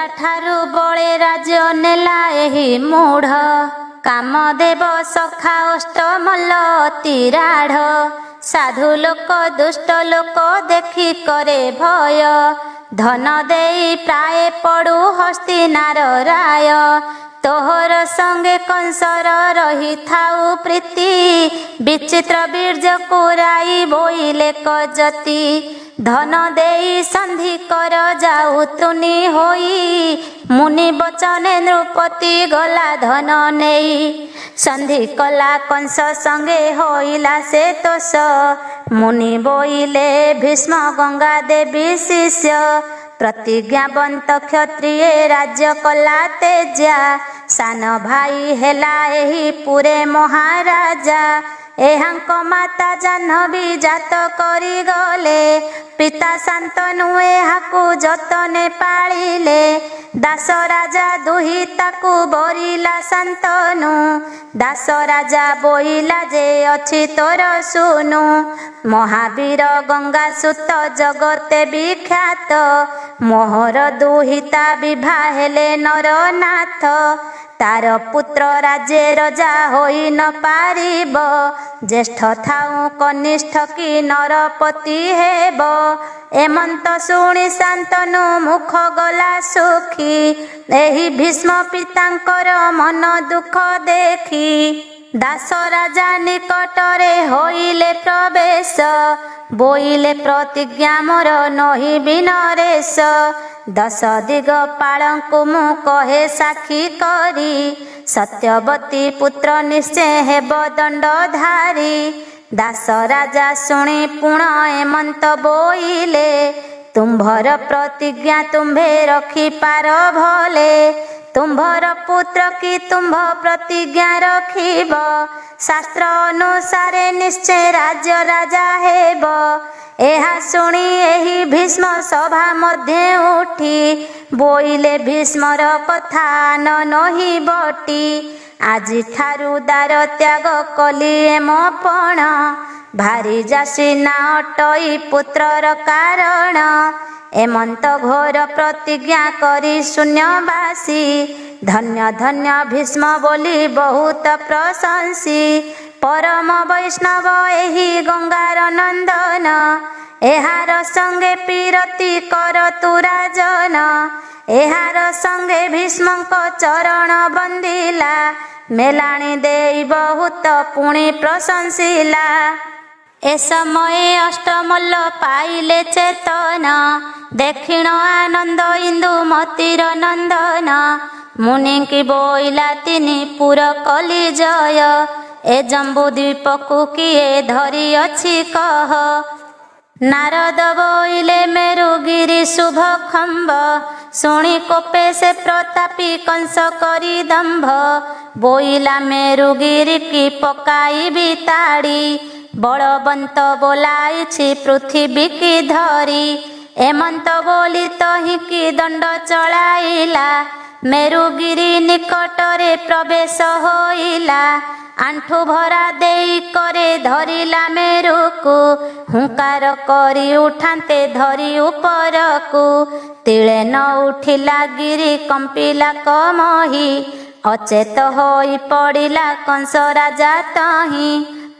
ପିତା ଠାରୁ ବଳେ ରାଜ୍ୟ ନେଲା ଏହି ମୂଢ଼। କାମଦେବ ସଖା ଅଷ୍ଟମଲ୍ଲ ଅତି ରାଢ଼। ସାଧୁ ଲୋକ ଦୁଷ୍ଟ ଲୋକ ଦେଖି କରେ ଭୟ। ଧନ ଦେଇ ପ୍ରାୟ ପଡ଼ୁ ହସ୍ତିନାର ରାୟ। ତୋହର ସଙ୍ଗେ କଂସର ରହିଥାଉ ପ୍ରୀତି। ବିଚିତ୍ର ବୀର୍ଯ୍ୟ କୁରାଇ ବୋଇଲେ କଜତି। ଧନ ଦେଇ ସନ୍ଧି କର ଯାଉ ତୁନି ହୋଇ। ମୁନି ବଚନେ ନୃପତି ଗଲା ଧନ ନେଇ। ସନ୍ଧି କଲା କଂସ ସଙ୍ଗେ ହୋଇଲା ସେ ତୋଷ। ମୁନି ବୋଇଲେ ଭୀଷ୍ମ ଗଙ୍ଗା ଦେବୀ ଶିଷ୍ୟ। ପ୍ରତିଜ୍ଞାବନ୍ତ କ୍ଷତ୍ରିୟ ରାଜ୍ୟ କଲା ତେଜା। ସାନ ଭାଇ ହେଲା ଏହି ପୁରେ ମହାରାଜା। ଏହାଙ୍କ ମାତା ଜାହ୍ନବୀ ଜାତ କରିଗଲେ। ପିତା ଶାନ୍ତନୁ ଏହାକୁ ଯତନେ ପାଳିଲେ। ଦାସ ରାଜା ଦୁହି ତାକୁ ବରିଲା ଶାନ୍ତନୁ। ଦାସ ରାଜା ବୋଇଲା ଯେ ଅଛି ତୋର ସୁନୁ। ମହାବୀର ଗଙ୍ଗା ସୁତ ଜଗତେ ବିଖ୍ୟାତ। ମୋହର ଦୁହିତା ବିଭା ହେଲେ ନରନାଥ। ତାର ପୁତ୍ର ରାଜେ ରଜା ହୋଇ ନ ପାରିବ। ଜ୍ୟେଷ୍ଠ ଥାଉ କନିଷ୍ଠ କି ନରପତି ହେବ। ଏମନ୍ତ ଶୁଣି ଶାନ୍ତନୁ ମୁଖ ଗଲା ସୁଖୀ। ଏହି ଭୀଷ୍ମ ପିତାଙ୍କର ମନ ଦୁଃଖ ଦେଖି। ଦାସ ରାଜା ନିକଟରେ ହୋଇଲେ ପ୍ରବେଶ। ବୋଇଲେ ପ୍ରତିଜ୍ଞା ମୋର ନହିବି ନରେଶ। ଦଶ ଦିଗପାଳଙ୍କୁ ମୁଁ କହେ ସାକ୍ଷୀ କରି। ସତ୍ୟବତୀ ପୁତ୍ର ନିଶ୍ଚୟ ହେବ ଦଣ୍ଡଧାରୀ। ଦାସ ରାଜା ଶୁଣି ପୁଣ ଏମନ୍ତ ବୋଇଲେ। ତୁମ୍ଭର ପ୍ରତିଜ୍ଞା ତୁମ୍ଭେ ରଖିପାର ଭଲେ। ତୁମ୍ଭର ପୁତ୍ର କି ତୁମ୍ଭ ପ୍ରତିଜ୍ଞା ରଖିବ। ଶାସ୍ତ୍ର ଅନୁସାରେ ନିଶ୍ଚୟ ରାଜ୍ୟ ରାଜା ହେବ। ଏହା ଶୁଣି ଏହି ଭୀଷ୍ମ ସଭା ମଧ୍ୟେ ଉଠି। ବୋଇଲେ ଭୀଷ୍ମର କଥା ନ ନହି ବଟି। ଆଜିଠାରୁ ଦାର ତ୍ୟାଗ କଲି ଏମ ପଣ। ଭାରି ଯାସି ନା ଅଟଇ ପୁତ୍ରର କାରଣ। ଏମନ୍ତ ଘୋର ପ୍ରତିଜ୍ଞା କରି ଶୂନ୍ୟବାସୀ। ଧନ୍ୟ ଧନ୍ୟ ଭୀଷ୍ମ ବୋଲି ବହୁତ ପ୍ରଶଂସୀ। ପରମ ବୈଷ୍ଣବ ଏହି ଗଙ୍ଗାର ନନ୍ଦନ। ଏହାର ସଙ୍ଗେ ପୀରତି କର ତୁ ରାଜନ। ଏହାର ସଙ୍ଗେ ଭୀଷ୍ମଙ୍କ ଚରଣ ବନ୍ଦିଲା। ମେଲାଣି ଦେଇ ବହୁତ ପୁଣି ପ୍ରଶଂସିଲା। ଏ ସମୟେ ଅଷ୍ଟମଲ୍ଲ ପାଇଲେ ଚେତନ। ଦେଖିଣ ଆନନ୍ଦ ଇନ୍ଦୁମତୀର ନନ୍ଦନ। ମୁନିଙ୍କି ବୋଇଲା ତିନି ପୁର କଲି ଜୟ। ଏ ଜମ୍ବୁ ଦ୍ୱୀପକୁ କିଏ ଧରି ଅଛି କହ। ନାରଦ ବୋଇଲେ ମେରୁଗିରି ଶୁଭ ଖମ୍ବ। ଶୁଣି କୋପେ ସେ ପ୍ରତାପୀ କଂସ କରି ଦମ୍ଭ। ବୋଇଲା ମେରୁଗିରି କି ପକାଇବି ତାଡ଼ି। ବଳବନ୍ତ ବୋଲାଇଛି ପୃଥିବୀ କି ଧରି। ଏମନ୍ତ ବୋଲି ତହିଁକି ଦଣ୍ଡ ଚଳାଇଲା। ମେରୁଗିରି ନିକଟରେ ପ୍ରବେଶ ହୋଇଲା। ଆଣ୍ଠୁ ଭରା ଦେଇ କରେ ଧରିଲା ମେରୁକୁ। ହୁଙ୍କାର କରି ଉଠାନ୍ତେ ଧରି ଉପରକୁ। ତିଳେ ନ ଉଠିଲା ଗିରି କମ୍ପିଲା କମହି। ଅଚେତ ହୋଇ ପଡ଼ିଲା କଂସ ରାଜା ତହିଁ।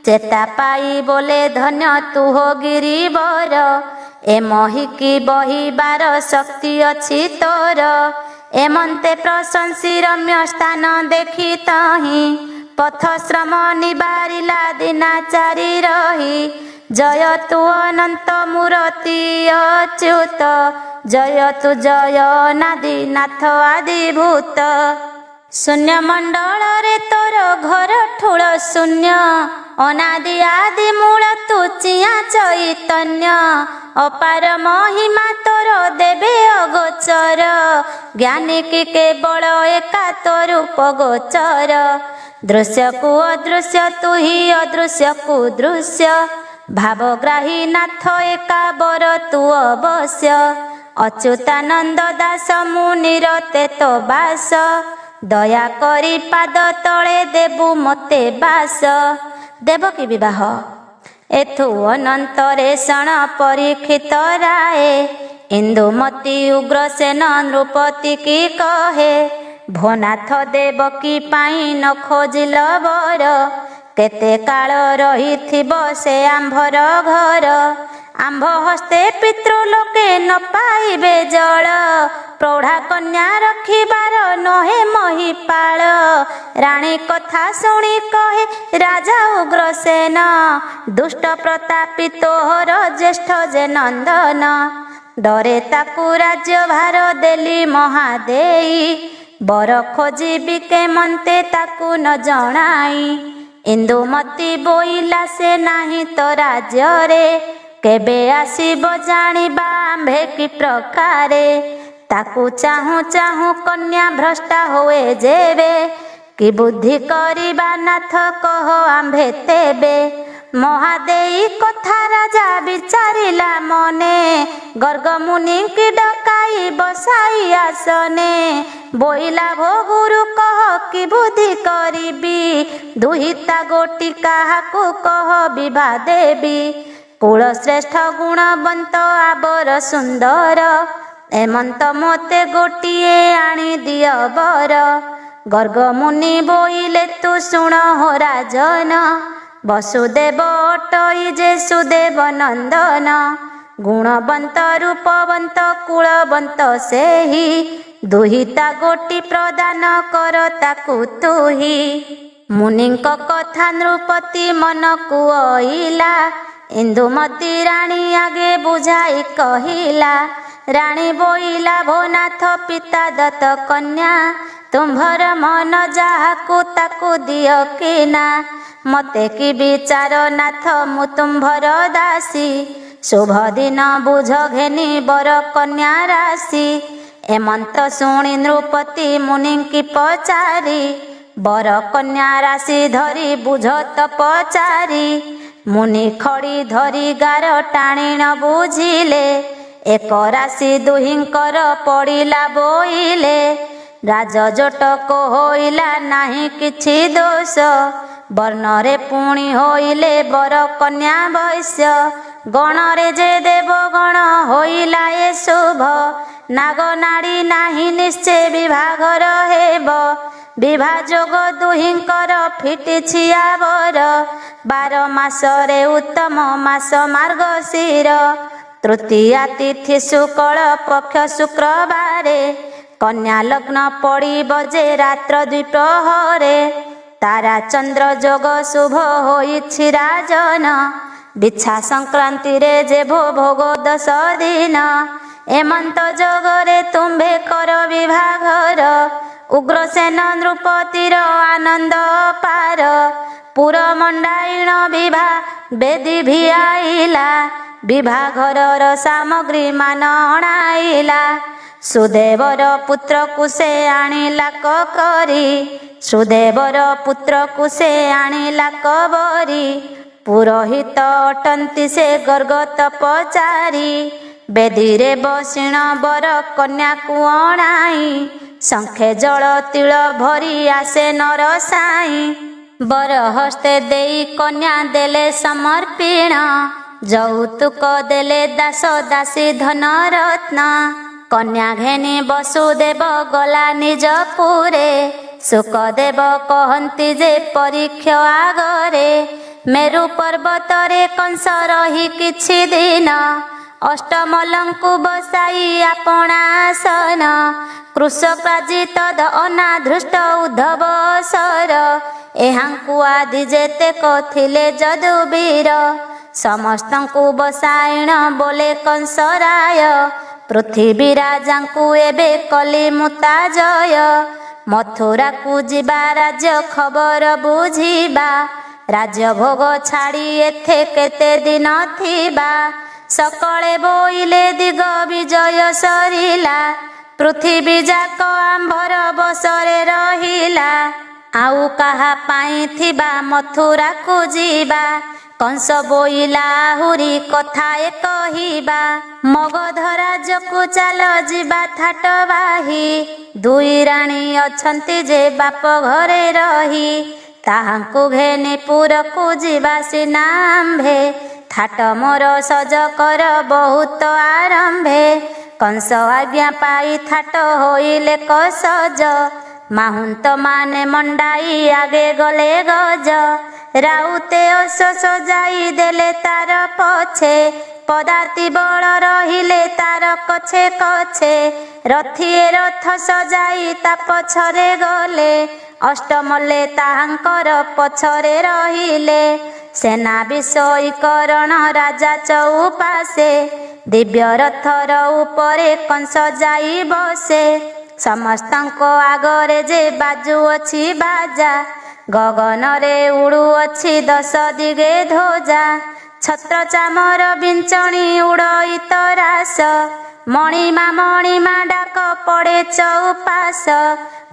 ଚେତା ପାଇ ବୋଲେ ଧନ୍ୟ ତୁ ହୋ ଗିରିବର। ଏ ମହିକି ବହିବାର ଶକ୍ତି ଅଛି ତୋର। ଏମନ୍ତେ ପ୍ରଶଂସି ରମ୍ୟ ସ୍ଥାନ ଦେଖି ତହିଁ। ପଥଶ୍ରମ ନିବାରିଲା ଦିନାଚାରି ରହି। ଜୟ ତୁ ଅନନ୍ତ ମୂରତି ଅଚ୍ୟୁତ। ଜୟ ତୁ ଜୟ ନାଦିନାଥ ଆଦିଭୂତ। ଶୂନ୍ୟ ମଣ୍ଡଳରେ ତୋର ଘର ଠୁଳ ଶୂନ୍ୟ। ଅନାଦି ଆଦି ମୂଳ ତୁ ଚିଆଁ ଚୈତନ୍ୟ। ଅପାର ମହିମା ତୋର ଦେବେ ଅଗୋଚର। ଜ୍ଞାନୀ କି କେବଳ ଏକା ତୋ ରୂପ ଗୋଚର। ଦୃଶ୍ୟକୁ ଅଦୃଶ୍ୟ ତୁ ହି ଅଦୃଶ୍ୟକୁ ଦୃଶ୍ୟ। ଭାବଗ୍ରାହୀ ନାଥ ଏକା ବର ତୁ ଅବଶ୍ୟ। ଅଚ୍ୟୁତାନନ୍ଦ ଦାସ ମୁନିର ତେତ ବାସ। ଦୟା କରି ପାଦ ତଳେ ଦେବୁ ମୋତେ ବାସ। ଦେବକୀ ବିବାହ। ଏଥୁ ଅନନ୍ତରେ ଶଣ ପରୀକ୍ଷିତ ରାଏ। ଇନ୍ଦୁମତୀ ଉଗ୍ରସେନ ନୃପତି କି କହେ, ଭୋନାଥ ଦେବକୀ ପାଇଁ ନ ଖୋଜିଲ ବର, କେତେ କାଳ ରହିଥିବ ସେ ଆମ୍ଭର ଘର। ଆମ୍ଭ ହସ୍ତେ ପିତୃଲୋକେ ନ ପାଇବେ ଜଳ, ପ୍ରୌଢ଼ା କନ୍ୟା ରଖିବାର ନହେ ମହିପାଳ। ରାଣୀ କଥା ଶୁଣି କହେ ରାଜା ଉଗ୍ରସେନ, ଦୁଷ୍ଟ ପ୍ରତାପୀ ତୋହର ଜ୍ୟେଷ୍ଠ ଯେ ନନ୍ଦନ। ଡରେ ତାକୁ ରାଜ୍ୟଭାର ଦେଲି ମହାଦେଇ, ବର ଖୋଜିବି କେମନ୍ତେ ତାକୁ ନ ଜଣାଇ। ଇନ୍ଦୁମତୀ ବୋଇଲା ସେ ନାହିଁ ତ ରାଜ୍ୟରେ, କେବେ ଆସିବ ଜାଣିବା ଆମ୍ଭେ କି ପ୍ରକାରେ। ତାକୁ ଚାହୁଁ ଚାହୁଁ କନ୍ୟା ଭ୍ରଷ୍ଟା ହୁଏ ଯେବେ, କି ବୁଦ୍ଧି କରିବା ନାଥ କହ ଆମ୍ଭେ ତେବେ। ମହାଦେଇ କଥା ରାଜା ବିଚାରିଲା ମନେ, ଗର୍ଗମୁନି କି ଡକାଇ ବସାଇ ଆସନେ। ବୋଇଲା ଭୋଗୁରୁ କହ କି ବୁଦ୍ଧି କରିବି, ଦୁହିତା ଗୋଟି କାହାକୁ କହ ବିଭା ଦେବି। କୁଳ ଶ୍ରେଷ୍ଠ ଗୁଣବନ୍ତ ଆବର ସୁନ୍ଦର, ଏମନ୍ତ ମୋତେ ଗୋଟିଏ ଆଣି ଦିଅ ବର। ଗର୍ଗମୁନି ବୋଇଲେ ତୁ ଶୁଣ ହୋ ରାଜନ, ବସୁଦେବ ଅଟଇ ଯେ ସୁଦେବ ନନ୍ଦନ। ଗୁଣବନ୍ତ ରୂପବନ୍ତ କୁଳବନ୍ତ ସେହି, ଦୁହିତା ଗୋଟି ପ୍ରଦାନ କର ତାକୁ ତୁହି। ମୁନିଙ୍କ କଥା ନୃପତି ମନକୁ ଅଇଲା, ଇନ୍ଦୁମତୀ ରାଣୀ ଆଗେ ବୁଝାଇ କହିଲା। ରାଣୀ ବୋଇଲା ଭୋନାଥ ପିତା ଦତ୍ତ କନ୍ୟା, ତୁମ୍ଭର ମନ ଯାହାକୁ ତାକୁ ଦିଅ କିନା। ମତେ କି ବିଚାର ନାଥ ମୁଁ ତୁମ୍ଭର ଦାସୀ, ଶୁଭ ଦିନ ବୁଝ ଘେନି ବର କନ୍ୟା ରାଶି। ଏମନ୍ତ ଶୁଣି ନୃପତି ମୁନିଙ୍କି ପଚାରି, ବର କନ୍ୟା ରାଶି ଧରି ବୁଝ ତ ପଚାରି। ମୁନି ଖଡ଼ି ଧରି ଗାର ଟାଣି ନ ବୁଝିଲେ, ଏକ ରାଶି ଦୁହିଁଙ୍କର ପଡ଼ିଲା ବୋଇଲେ। ରାଜଜୋଟକ ହୋଇଲା ନାହିଁ କିଛି ଦୋଷ, ବର୍ଣ୍ଣରେ ପୁଣି ହୋଇଲେ ବର କନ୍ୟା ବୈଶ୍ୟ। ଗଣରେ ଯେ ଦେବଗଣ ହୋଇଲା ଏ ଶୁଭ, ନାଗନାଡ଼ି ନାହିଁ ନିଶ୍ଚେ ବିଭାଘର ହେବ। ବିଭା ଯୋଗ ଦୁହିଁଙ୍କର ଫିଟିଛି ଆବର, 12 ମାସରେ ଉତ୍ତମ ମାସ ମାର୍ଗଶିର। ତୃତୀୟା ତିଥି ଶୁକ୍ଳ ପକ୍ଷ ଶୁକ୍ରବାରେ, କନ୍ୟା ଲଗ୍ନ ପଡ଼ିବ ଯେ ରାତ୍ର ଦ୍ୱିପ୍ରହରେ। ତାରା ଚନ୍ଦ୍ର ଯୋଗ ଶୁଭ ହୋଇଛି ରାଜନ, ବିଛା ସଂକ୍ରାନ୍ତିରେ ଯେ ଭୋଗ 10 ଦିନ। ଏମନ୍ତ ଯୋଗରେ ତୁମ୍ଭେ କର ବିଭାଘର, ଉଗ୍ରସେନ ନୃପତିର ଆନନ୍ଦ ପାର। ପୁର ମଣ୍ଡାଇଣ ବିଭା ବେଦୀ ଭିଆଇଲା, ବିଭାଘରର ସାମଗ୍ରୀ ମାନ ଅଣାଇଲା। ସୁଦେବର ପୁତ୍ରକୁ ସେ ଆଣିଲା କରି, ସୁଦେବର ପୁତ୍ରକୁ ସେ ଆଣିଲା କବରି। ପୁରୋହିତ ଅଟନ୍ତି ସେ ଗର୍ଗତ ପଚାରି, ବେଦୀରେ ବସିଣ ବର କନ୍ୟାକୁ ଅଣାଇ। ଶଙ୍ଖେ ଜଳ ତିଳ ଭରି ଆସେ ନର ସାଇଁ, ବର ହସ୍ତେ ଦେଇ କନ୍ୟା ଦେଲେ ସମର୍ପିଣ। ଯୌତୁକ ଦେଲେ ଦାସ ଦାସୀ ଧନ ରତ୍ନ, କନ୍ୟା ଘେନି ବସୁଦେବ ଗଲା ନିଜ ପୁରେ। ଶୁକଦେବ କହନ୍ତି ଯେ ପରୀକ୍ଷ ଆଗରେ, ମେରୁ ପର୍ବତରେ କଂସ ରହି କିଛି ଦିନ। ଅଷ୍ଟମଲଙ୍କୁ ବସାଇ ଆପଣା ଆସନ, କୃଷକାଜି ତଦ ଅନାଧୃଷ୍ଟ ଉଦ୍ଧବ ସର। ଏହାଙ୍କୁ ଆଦି ଯେତେକ ଥିଲେ ଯଦୁବୀର, ସମସ୍ତଙ୍କୁ ବସାଇଣ ବୋଲେ କଂସରାୟ। ପୃଥିବୀ ରାଜାଙ୍କୁ ଏବେ କଲି ମୁତା ଜୟ, ମଥୁରାକୁ ଯିବା ରାଜ୍ୟ ଖବର ବୁଝିବା। ରାଜ୍ୟ ଭୋଗ ଛାଡ଼ି ଏଥେ କେତେ ଦିନ ଥିବା, ସକଳେ ବୋଇଲେ ଦିଗ ବିଜୟ ସରିଲା। ପୃଥିବୀ ଯାକ ଆମ୍ଭର ବସରେ ରହିଲା, ଆଉ କାହା ପାଇଁ ଥିବା ମଥୁରାକୁ ଯିବା। କଂସ ବୋଇଲା ଆହୁରି କଥାଏ କହିବା, ମଗଧ ରାଜ୍ୟକୁ ଚାଲ ଯିବା ଥାଟ ବାହି। 2 ରାଣୀ ଅଛନ୍ତି ଯେ ବାପ ଘରେ ରହି, ତାହାଙ୍କୁ ଘେନି ପୁରକୁ ଯିବା ସିନା ଆମ୍ଭେ। ଥାଟ ମୋର ସଜ କର ବହୁତ ଆରମ୍ଭେ, कंस आज्ञा पाई थाट होइले कसज माहुंत माने मंडाई आगे गले गज राउते अश सजाई देले तार पछे पदाती बल रहिले तार कछे कछे रथिए रथ सजाई ता पछरे गले अष्टमल्ले ताहांकर पछरे रहिले सेना विषयीकरण राजा चौपासे दिव्य रथर उपरे कंस जाई बसे समस्तଙ୍କ आगरे जे बाजू अछि बाजा गगन रे उड़ू अछि दश दिगे ध्वजा छत्र चामर बिंचणी उड़ई तरास मणिमा डाक पड़े चौपास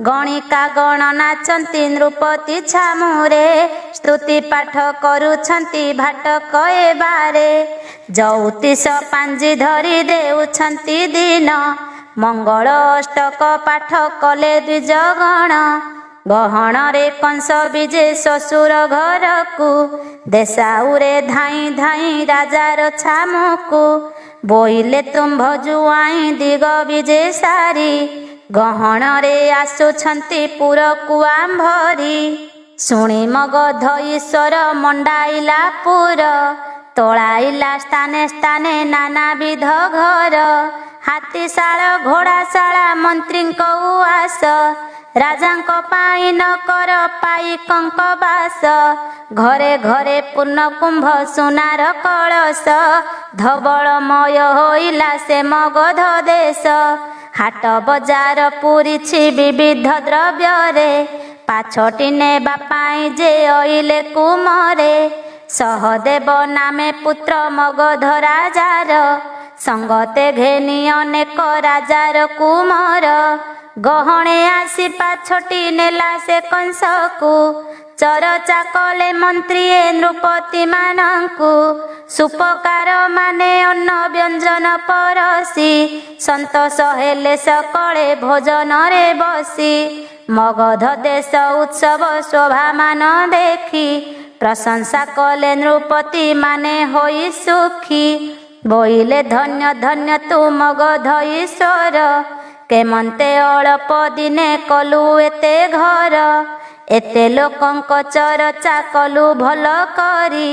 गणिका गण नाचंती नृपति छामुरे स्तुति पाठ करुछंती भाटक एबारे ज्योतिष पांजी धरी देउछंती दिन मंगल अष्टक पाठ कले द्विजगण गहण रे कंस विजे ससुर घर को देसाउरे धाई धाई राजार छामुकु बोइले तुम्भ जुआई दिग विजे सारी गहण रे आसुछंती पुर कुआंभरी शुणी मगध ईश्वर मंडाइला पुर तोलाइला स्थाने स्थाने नानाविध घर हाथीशाला घोड़ाशाला मंत्री उआस राजांक पाई न कर पाई कंकबास घरे घरे पूर्ण कुंभ सुनार कलश धवलमय होइला से मगध देश हाट बजार पूरीछि विविध द्रव्य रे पाछटी नेबा पाई जे अइले कुमरे सहदेव नामे पुत्र मगध राजार संगते घेनी अनेक राजार कुमर गहणे आसी पाछटी नेला से कंस को चरचा कले मंत्री नृपति मानंकु सुपकार माने अन्न व्यंजन परसी संतोष हेले सकले भोजन रे बसी मगध देश उत्सव शोभा मान देखी प्रशंसा कले नृपति माने होई सुखी बोइले धन्य धन्य तू मगध ईश्वर केमंते अल्प दिने कलु एते घर एते लोकंक चरचा कलु भल करी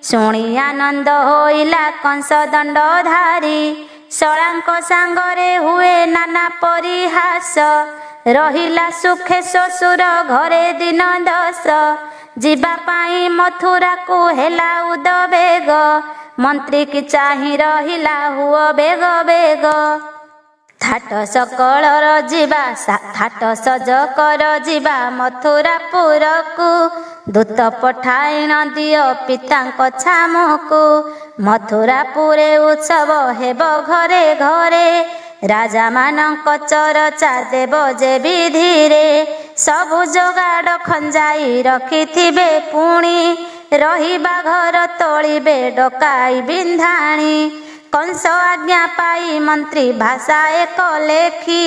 शुणी आनंद होइला कंस दंडधारी शलांक सांगरे हुए नाना परिहास रहिला सुखे ससुर घरे दिन दश जीवा पाई मथुरा को हेला उदबेग मंत्री की चाही रहिला हुआ बेग बेग थाट सकलर जीवा थाट सजकर जीवा मथुरापुर को दूत पठाइन दियो पितांक छामुकु मथुरापुरे उत्सव हेब घरे घरे राजा मानक चरचा देव जे विधिरे सबु जोगाड़ खंजाई रखिथिबे पुणी रहिबा घर तोलिबे डकाई बिंधाणी कंस आज्ञा पाई मंत्री भाषा एक लेखी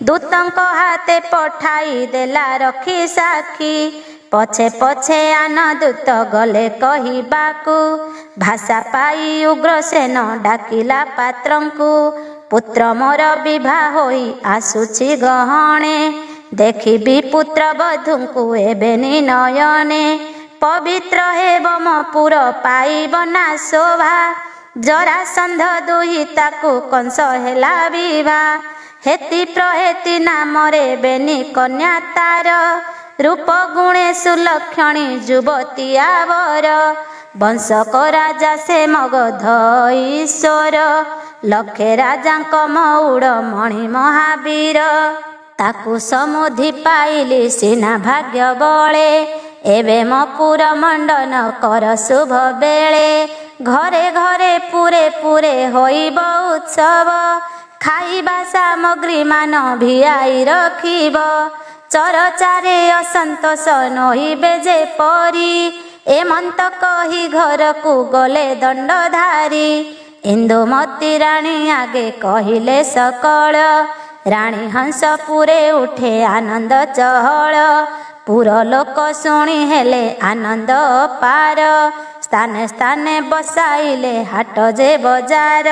दूतंक हाथे पठाई देला रखी साखी पछे पछे आन दूत गले कहिबाकू भाषा पाई उग्रसेन डाकिला पात्रंकु पुत्र मोर विवाह होई आसुछि गहणे देखिबी पुत्र बधुंकु एबेनि नयने पवित्र हेब मो पुर पाइब ना शोभा जरासंध दुहिताकु कंस हेला विवाह हेति प्रहेति नामरे बेनी कन्या तार रूप गुणे सुलक्षणी युवती आवर वंशक राजा से मगध ईश्वर लक्षे राजांक मौड़ मणि महावीर ताकु समुधि पाइली सिना भाग्य बळे एबे मो पुर मंडन कर शुभ बेले घरे घरे पुरे पुरे होइब उत्सव खाइबा सामग्री मान भिआई रखिब चरचारे असंतोष नहिबे जे परी एमंत कही घर को गले दंडधारी इंदुमती राणी आगे कहिले सकल राणी हंसपुरे उठे आनंद चहल पुर लोक शुणी हेले आनंद पार स्थाने स्थाने बसाइले हाट जे बजार।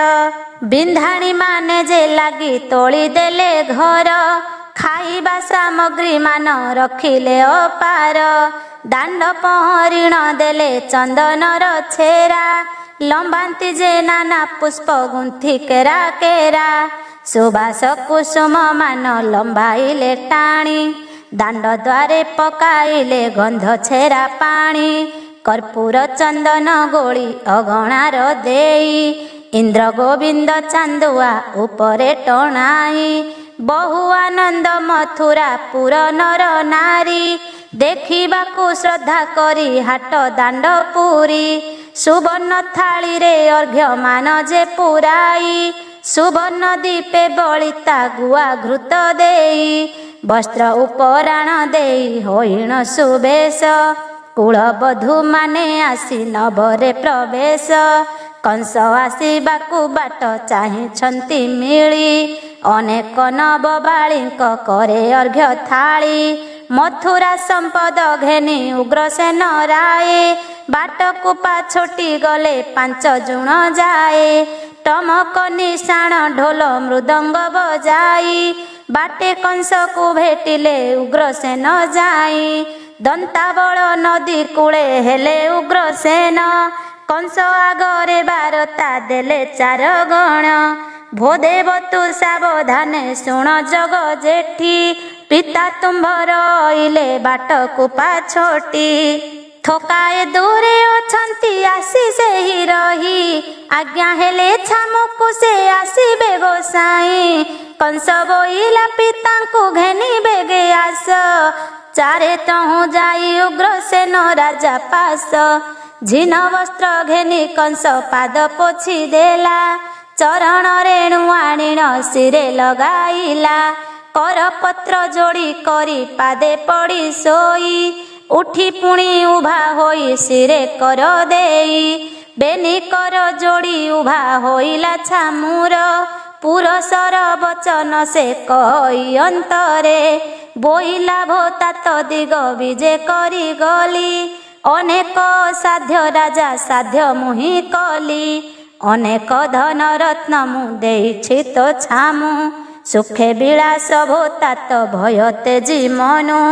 ବିନ୍ଧାଣୀ ମାନେ ଯେ ଲାଗି ତୋଳି ଦେଲେ ଘର, ଖାଇବା ସାମଗ୍ରୀ ମାନ ରଖିଲେ ଅପାର। ଦାଣ୍ଡ ପହଁରିଣ ଦେଲେ ଚନ୍ଦନର ଛେରା, ଲମ୍ବାନ୍ତି ଯେ ନାନା ପୁଷ୍ପ ଗୁନ୍ଥି କେରା କେରା। ସୁବାସ କୁସୁମ ମାନ ଲମ୍ବାଇଲେ ଟାଣି, ଦାଣ୍ଡ ଦ୍ୱାରେ ପକାଇଲେ ଗନ୍ଧ ଛେରା ପାଣି। କର୍ପୂର ଚନ୍ଦନ ଗୋଳି ଅଗଣାର ଦେଇ, ଇନ୍ଦ୍ର ଗୋବିନ୍ଦ ଚାନ୍ଦୁଆ ଉପରେ ଟଣାଇ। ବହୁ ଆନନ୍ଦ ମଥୁରା ପୁର ନର ନାରୀ, ଦେଖିବାକୁ ଶ୍ରଦ୍ଧା କରି ହାଟ ଦାଣ୍ଡ ପୁରୀ। ସୁବର୍ଣ୍ଣ ଥାଳିରେ ଅର୍ଘ୍ୟ ମାନ ଯେ ପୁରାଇ, ସୁବର୍ଣ୍ଣ ଦୀପେ ବଳିତା ଗୁଆ ଘୃତ ଦେଇ। ବସ୍ତ୍ର ଉପରାଣ ଦେଇ ହୋଇଣ ସୁବେଶ, କୁଳବଧୂ ମାନେ ଆସି ନବରେ ପ୍ରବେଶ। କଂସ ଆସିବାକୁ ବାଟ ଚାହିଁଛନ୍ତି ମିଳି, ଅନେକ ନବବାଳୀଙ୍କ କରେ ଅର୍ଘ୍ୟ ଥାଳି। ମଥୁରା ସମ୍ପଦ ଘେନି ଉଗ୍ରସେନ ରାଏ, ବାଟକୁ ପାଛୋଟି ଗଲେ ପାଞ୍ଚ ଜୁଣ ଯାଏ। ଟମକ ନିଶାଣ ଢୋଲ ମୃଦଙ୍ଗ ବଜାଇ, ବାଟେ କଂସକୁ ଭେଟିଲେ ଉଗ୍ରସେନ ଯାଇ। ଦନ୍ତାବଳ ନଦୀ କୂଳେ ହେଲେ ଉଗ୍ରସେନ, କଂସ ଆଗରେ ବାରତା ଦେଲେ ଚାର ଗଣ। ଭୋଦେବ ତୁ ସାବଧାନେ ଶୁଣ ଜଗ ଜେଠି, ପିତା ତୁମ୍ଭର ଅଇଲେ ବାଟକୁ ପାଛୋଟି। ଥୋକାଏ ଦୂରେ ଅଛନ୍ତି ଆସି ସେହି ରହି, ଆଜ୍ଞା ହେଲେ ଛାମୁକୁ ସେ ଆସିବେ ଗୋସାଇଁ। କଂସ ବୋଇଲା ପିତାଙ୍କୁ ଘେନି ବେଗେ ଆସ, ଚାରେ ତହୁଁ ଯାଇ ଉଗ୍ରସେନ ରାଜା ପାଶ। ଝିନ ବସ୍ତ୍ର ଘେନି କଂସ ପାଦ ପୋଛି ଦେଲା, ଚରଣ ରେଣୁ ଆଣିଣ ଶିରେ ଲଗାଇଲା। କରପତ୍ର ଯୋଡ଼ି କରି ପାଦେ ପଡ଼ି ଶୋଇ, ଉଠି ପୁଣି ଉଭା ହୋଇ ଶିରେ କର ଦେଇ। ବେନି କର ଯୋଡ଼ି ଉଭା ହୋଇଲା ଛାମୁର, ପୁରସର ବଚନ ସେ କହି ଅନ୍ତରେ। ବୋଇଲା ଭୋତାତ ଦିଗ ବିଜେ କରି ଗଲି, ଅନେକ ସାଧ୍ୟ ରାଜା ସାଧ୍ୟ ମୁହିଁ କଲି। ଅନେକ ଧନ ରତ୍ନ ମୁଁ ଦେଇଛି ତୋ ଛାମୁ, ସୁଖେ ବିଳାସ ଭୋତାତ ଭୟ ତେଜି ମନୁ।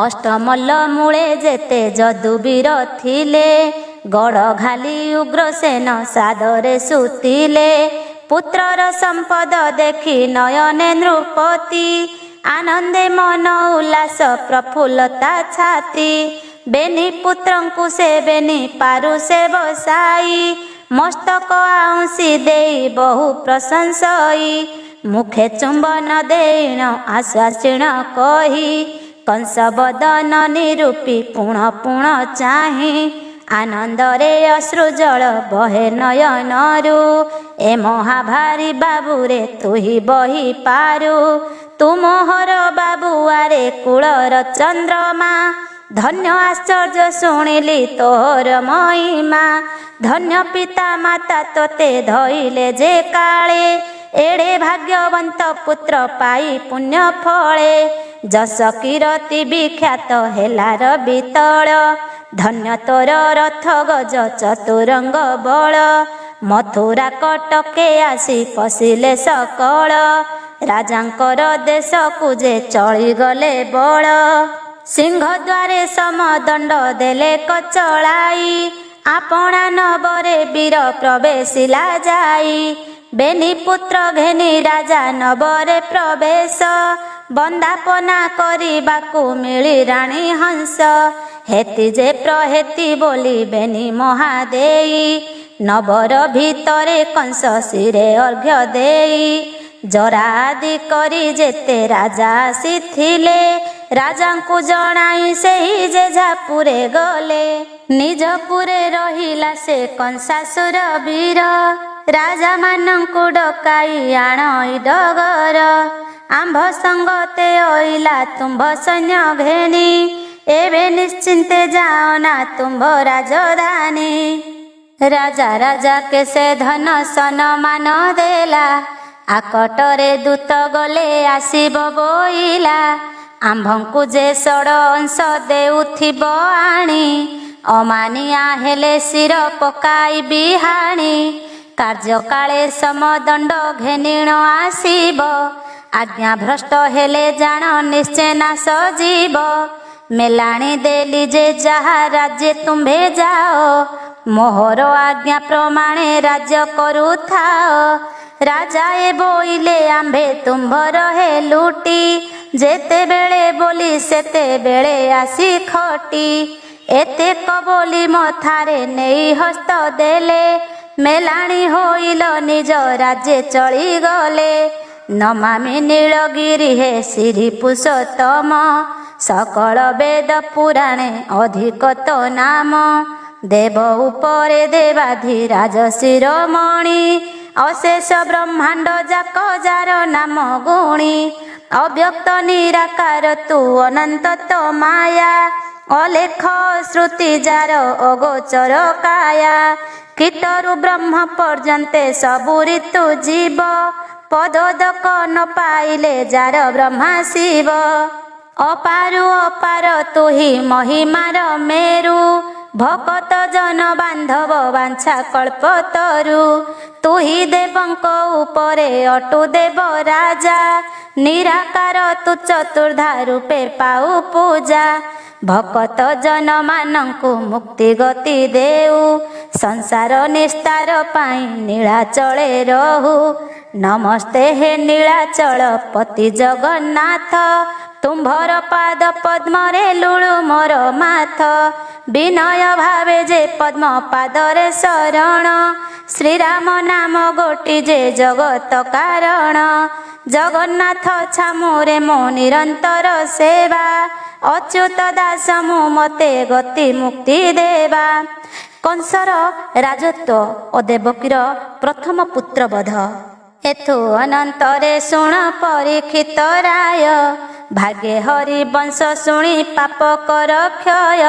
ଅଷ୍ଟମଲ୍ଲ ମୂଳେ ଯେତେ ଯଦୁବୀର ଥିଲେ, ଗଡ଼ ଘାଲି ଉଗ୍ରସେନ ସାଦରେ ସୁତିଲେ। ପୁତ୍ରର ସମ୍ପଦ ଦେଖି ନୟନେ ନୃପତି, ଆନନ୍ଦେ ମନ ଉଲ୍ଲାସ ପ୍ରଫୁଲ୍ଲତା ଛାତି। ବେନି ପୁତ୍ରଙ୍କୁ ସେ ବେନି ପାରୁ ସେ ବସାଇ, ମସ୍ତକ ଆଉଁସି ଦେଇ ବହୁ ପ୍ରଶଂସଇ। ମୁଖେ ଚୁମ୍ବନ ଦେଇଣ ଆଶ୍ୱାସିଣ କହି, କଂସ ବଦନ ନିରୂପି ପୁଣ ପୁଣ ଚାହିଁ। ଆନନ୍ଦରେ ଅଶ୍ରୁ ଜଳ ବହେ ନୟନରୁ, ଏ ମହାଭାରୀ ବାବୁରେ ତୁହି ବହି ପାରୁ। ତୁମୋହର ବାବୁଆରେ କୁଳର ଚନ୍ଦ୍ରମା, ଧନ୍ୟ ଆଶ୍ଚର୍ଯ୍ୟ ଶୁଣିଲି ତୋର ମହିମା। ଧନ୍ୟ ପିତା ମାତା ତୋତେ ଧଇଲେ ଯେ କାଳେ, ଏଡ଼େ ଭାଗ୍ୟବନ୍ତ ପୁତ୍ର ପାଇ ପୁଣ୍ୟ ଫଳେ। ଯଶ କୀରତି ବିଖ୍ୟାତ ହେଲାର ବିତଳ, ଧନ୍ୟ ତୋର ରଥ ଗଜ ଚତୁରଙ୍ଗ ବଳ। ମଥୁରା କଟକେ ଆସି ପଶିଲେ ସକଳ, ରାଜାଙ୍କର ଦେଶକୁ ଯେ ଚଳିଗଲେ ବଳ। ସିଂହଦ୍ୱାରେ ସମଦଣ୍ଡ ଦେଲେ କଚଳାଇ, ଆପଣା ନବରେ ବୀର ପ୍ରବେଶିଲା ଯାଇ। ବେନି ପୁତ୍ର ଘେନି ରାଜା ନବରେ ପ୍ରବେଶ, ବନ୍ଦାପନା କରିବାକୁ ମିଳି ରାଣୀ ହଂସ। ହେତି ଯେ ପ୍ରହେତି ବୋଲି ବେନି ମହାଦେଇ, ନବର ଭିତରେ କଂସ ଶିରେ ଅର୍ଘ୍ୟ ଦେଇ। ଜରା ଆଦି କରି ଯେତେ ରାଜା ଆସିଥିଲେ, ରାଜାଙ୍କୁ ଜଣାଇ ସେହି ଯେଝାପୁରେ ଗଲେ। ନିଜପୁରେ ରହିଲା ସେ କଂସାସୁର ବୀର, ରାଜାମାନଙ୍କୁ ଡକାଇ ଆଣଇ ଡଗର। ଆମ୍ଭ ସଙ୍ଗତେ ଅଇଲା ତୁମ୍ଭ ସୈନ୍ୟ ଘେନି, ଏବେ ନିଶ୍ଚିନ୍ତେ ଯାଅନା ତୁମ୍ଭ ରାଜଧାନୀ। ରାଜା ରାଜା କେ ସେ ଧନ ସନମାନ ଦେଲା, ଆକଟରେ ଦୂତ ଗଲେ ଆସିବ ବୋଇଲା। ଆମ୍ଭଙ୍କୁ ଯେ ଷଡ଼ ଅଂଶ ଦେଉଥିବ ଆଣି, ଅମାନିଆ ହେଲେ ଶିର ପକାଇ ବିହାଣି। କାର୍ଯ୍ୟ କାଳେ ସମଦଣ୍ଡ ଘେନିଣ ଆସିବ। ଆଜ୍ଞା ଭ୍ରଷ୍ଟ ହେଲେ ଜାଣ ନିଶ୍ଚେ ନାଶ ଯିବ। ମେଲାଣି ଦେଲି ଯେ ଯାହା ରାଜ୍ୟ ତୁମ୍ଭେ ଯାଅ। ମୋହର ଆଜ୍ଞା ପ୍ରମାଣେ ରାଜ୍ୟ କରୁଥାଅ। ରାଜାଏ ବୋଇଲେ ଆମ୍ଭେ ତୁମ୍ଭର ହେ ଲୁଟି। ଯେତେବେଳେ ବୋଲି ସେତେବେଳେ ଆସି ଖଟି। ଏତେକ ବୋଲି ମଥାରେ ନେଇ ହସ୍ତ ଦେଲେ। ମେଲାଣି ହୋଇଲ ନିଜ ରାଜ୍ୟ ଚଳିଗଲେ। ନମାମି ନୀଳଗିରି ହେ ଶ୍ରୀ ପୁରୁଷୋତ୍ତମ। ସକଳ ବେଦ ପୁରାଣେ ଅଧିକ ତୋ ନାମ। ଦେବ ଉପରେ ଦେବାଧିରାଜ ଶିରୋମଣି। ଅଶେଷ ବ୍ରହ୍ମାଣ୍ଡ ଯାକ ଯାର ନାମ ଗୁଣି। ଅବ୍ୟକ୍ତ ନିରାକାର ତୁ ଅନନ୍ତ ତୋ ମାୟା। ଅଲେଖ ଶ୍ରୁତି ଯାର ଅଗୋଚର କାୟା। କୀଟରୁ ବ୍ରହ୍ମ ପର୍ଯ୍ୟନ୍ତେ ସବୁ ଋତୁ ଜୀବ। ପଦୋଦକ ନ ପାଇଲେ ଯାର ବ୍ରହ୍ମା ଶିବ। ଅପାରୁ ଅପାର ତୁହି ମହିମାର ମେରୁ। ଭକତ ଜନ ବାନ୍ଧବ ବାଞ୍ଛା କଳ୍ପତରୁ। ତୁହି ଦେବଙ୍କ ଉପରେ ଅଟୁ ଦେବ ରାଜା। ନିରାକାର ତୁ ଚତୁର୍ଦ୍ଧା ରୂପେ ପାଉ ପୂଜା। ଭକତ ଜନମାନଙ୍କୁ ମୁକ୍ତି ଗତି ଦେଉ। ସଂସାର ନିସ୍ତାର ପାଇଁ ନୀଳାଚଳେ ରହୁ। ନମସ୍ତେ ହେ ନୀଳାଚଳ ପତି ଜଗନ୍ନାଥ। ତୁମ୍ଭର ପାଦ ପଦ୍ମରେ ଲୁଳୁ ମୋର ମାଥ। ବିନୟ ଭାବେ ଯେ ପଦ୍ମ ପାଦରେ ଶରଣ। ଶ୍ରୀରାମ ନାମ ଗୋଟି ଯେ ଜଗତ କାରଣ। ଜଗନ୍ନାଥ ଛାମୁରେ ମୋ ନିରନ୍ତର ସେବା। ଅଚ୍ୟୁତ ଦାସ ମୁଁ ମତେ ଗତି ମୁକ୍ତି ଦେବା। କଂସର ରାଜତ୍ୱ ଓ ଦେବକୀର ପ୍ରଥମ ପୁତ୍ରବଧ। ଏଥୁ ଅନନ୍ତରେ ଶୁଣ ପରୀକ୍ଷିତ ରାୟ। ଭାଗ୍ୟେ ହରି ବଂଶ ଶୁଣି ପାପ କର କ୍ଷୟ।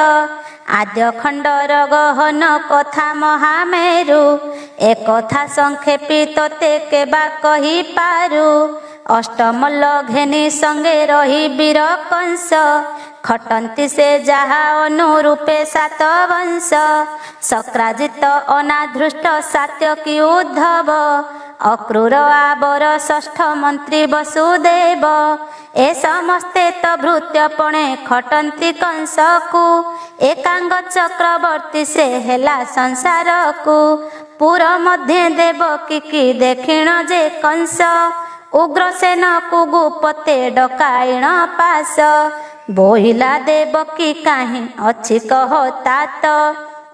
ଆଦ୍ୟ ଖଣ୍ଡର ଗହନ କଥା ମହାମେରୁ। ଏକଥା ସଂକ୍ଷେପି ତୋତେ କେବା କହିପାରୁ। ଅଷ୍ଟମଲ୍ଲ ଘେନି ସଙ୍ଗେ ରହି ବୀର କଂସ। ଖଟନ୍ତି ସେ ଯାହା ଅନୁରୂପେ ସାତ ବଂଶ। ଶକ୍ରାଜିତ ଅନାଧୃଷ୍ଟ ସାତ୍ୟକୀ ଉଦ୍ଧବ। ଅକ୍ରୂର ଆବର ଷଷ୍ଠ ମନ୍ତ୍ରୀ ବସୁଦେବ। ଏ ସମସ୍ତେ ତ ଭୃତ୍ୟପଣେ ଖଟନ୍ତି କଂସକୁ। ଏକାଙ୍ଗ ଚକ୍ରବର୍ତ୍ତୀ ସେ ହେଲା ସଂସାରକୁ। ପୁର ମଧ୍ୟେ ଦେବକୀ କି ଦେଖିଣ ଯେ କଂସ। ଉଗ୍ରସେନକୁ ଗୁପତେ ଡକାଇଣ ପାଶ। ବୋଇଲା ଦେବକୀ କାହିଁ ଅଛି କହ ତାତ।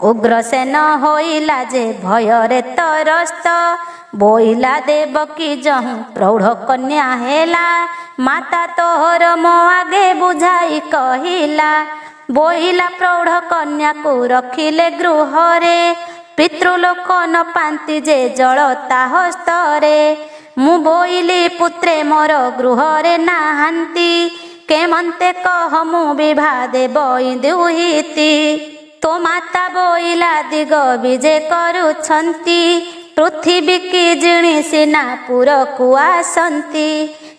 ଉଗ୍ରସେନ ହୋଇଲା ଯେ ଭୟରେ ତରସ୍ତ। ବୋଇଲା ଦେବକୀ ଯହୁଁ ପ୍ରୌଢ଼ କନ୍ୟା ହେଲା। ମାତା ତୋହର ମୋ ଆଗେ ବୁଝାଇ କହିଲା। ବୋଇଲା ପ୍ରୌଢ଼ କନ୍ୟାକୁ ରଖିଲେ ଗୃହରେ। ପିତୃଲୋକ ନ ପାନ୍ତି ଯେ ଜଳ ତା ହସ୍ତରେ। ମୁଁ ବୋଇଲି ପୁତ୍ରେ ମୋର ଗୃହରେ ନାହାନ୍ତି। କେମନ୍ତେ କହ ମୁଁ ବିଭା ଦେବ ଦୁହିତି। ତୋ ମାତା ବୋଇଲା ଦିଗ ବିଜେ କରୁଛନ୍ତି। ପୃଥିବୀ କି ଜିଣି ସିନା ପୁରକୁ ଆସନ୍ତି।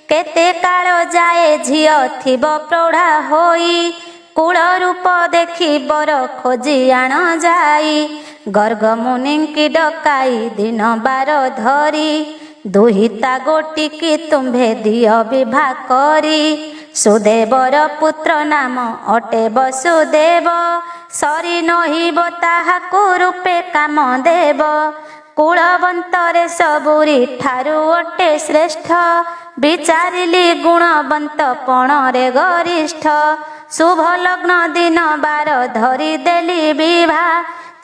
କେତେ କାଳ ଯାଏ ଝିଅ ଥିବ ପ୍ରୌଢ଼ା ହୋଇ। କୁଳ ରୂପ ଦେଖି ବର ଖୋଜି ଆଣ ଯାଇ। ଗର୍ଗ ମୁନିଙ୍କି ଡକାଇ ଦିନ ବାର ଧରି। ଦୁହିତା ଗୋଟିକି ତୁମ୍ଭେ ଦିଅ ବିଭା କରି। ସୁଦେବର ପୁତ୍ର ନାମ ଅଟେ ବସୁଦେବ। ସରି ନହିବ ତାହାକୁ ରୂପେ କାମ ଦେବ। କୁଳବନ୍ତରେ ସବୁରି ଠାରୁ ଅଟେ ଶ୍ରେଷ୍ଠ। ବିଚାରିଲି ଗୁଣବନ୍ତ ପଣରେ ଗରିଷ୍ଠ। ଶୁଭ ଲଗ୍ନ ଦିନ ବାର ଧରି ଦେଲି ବିଭା।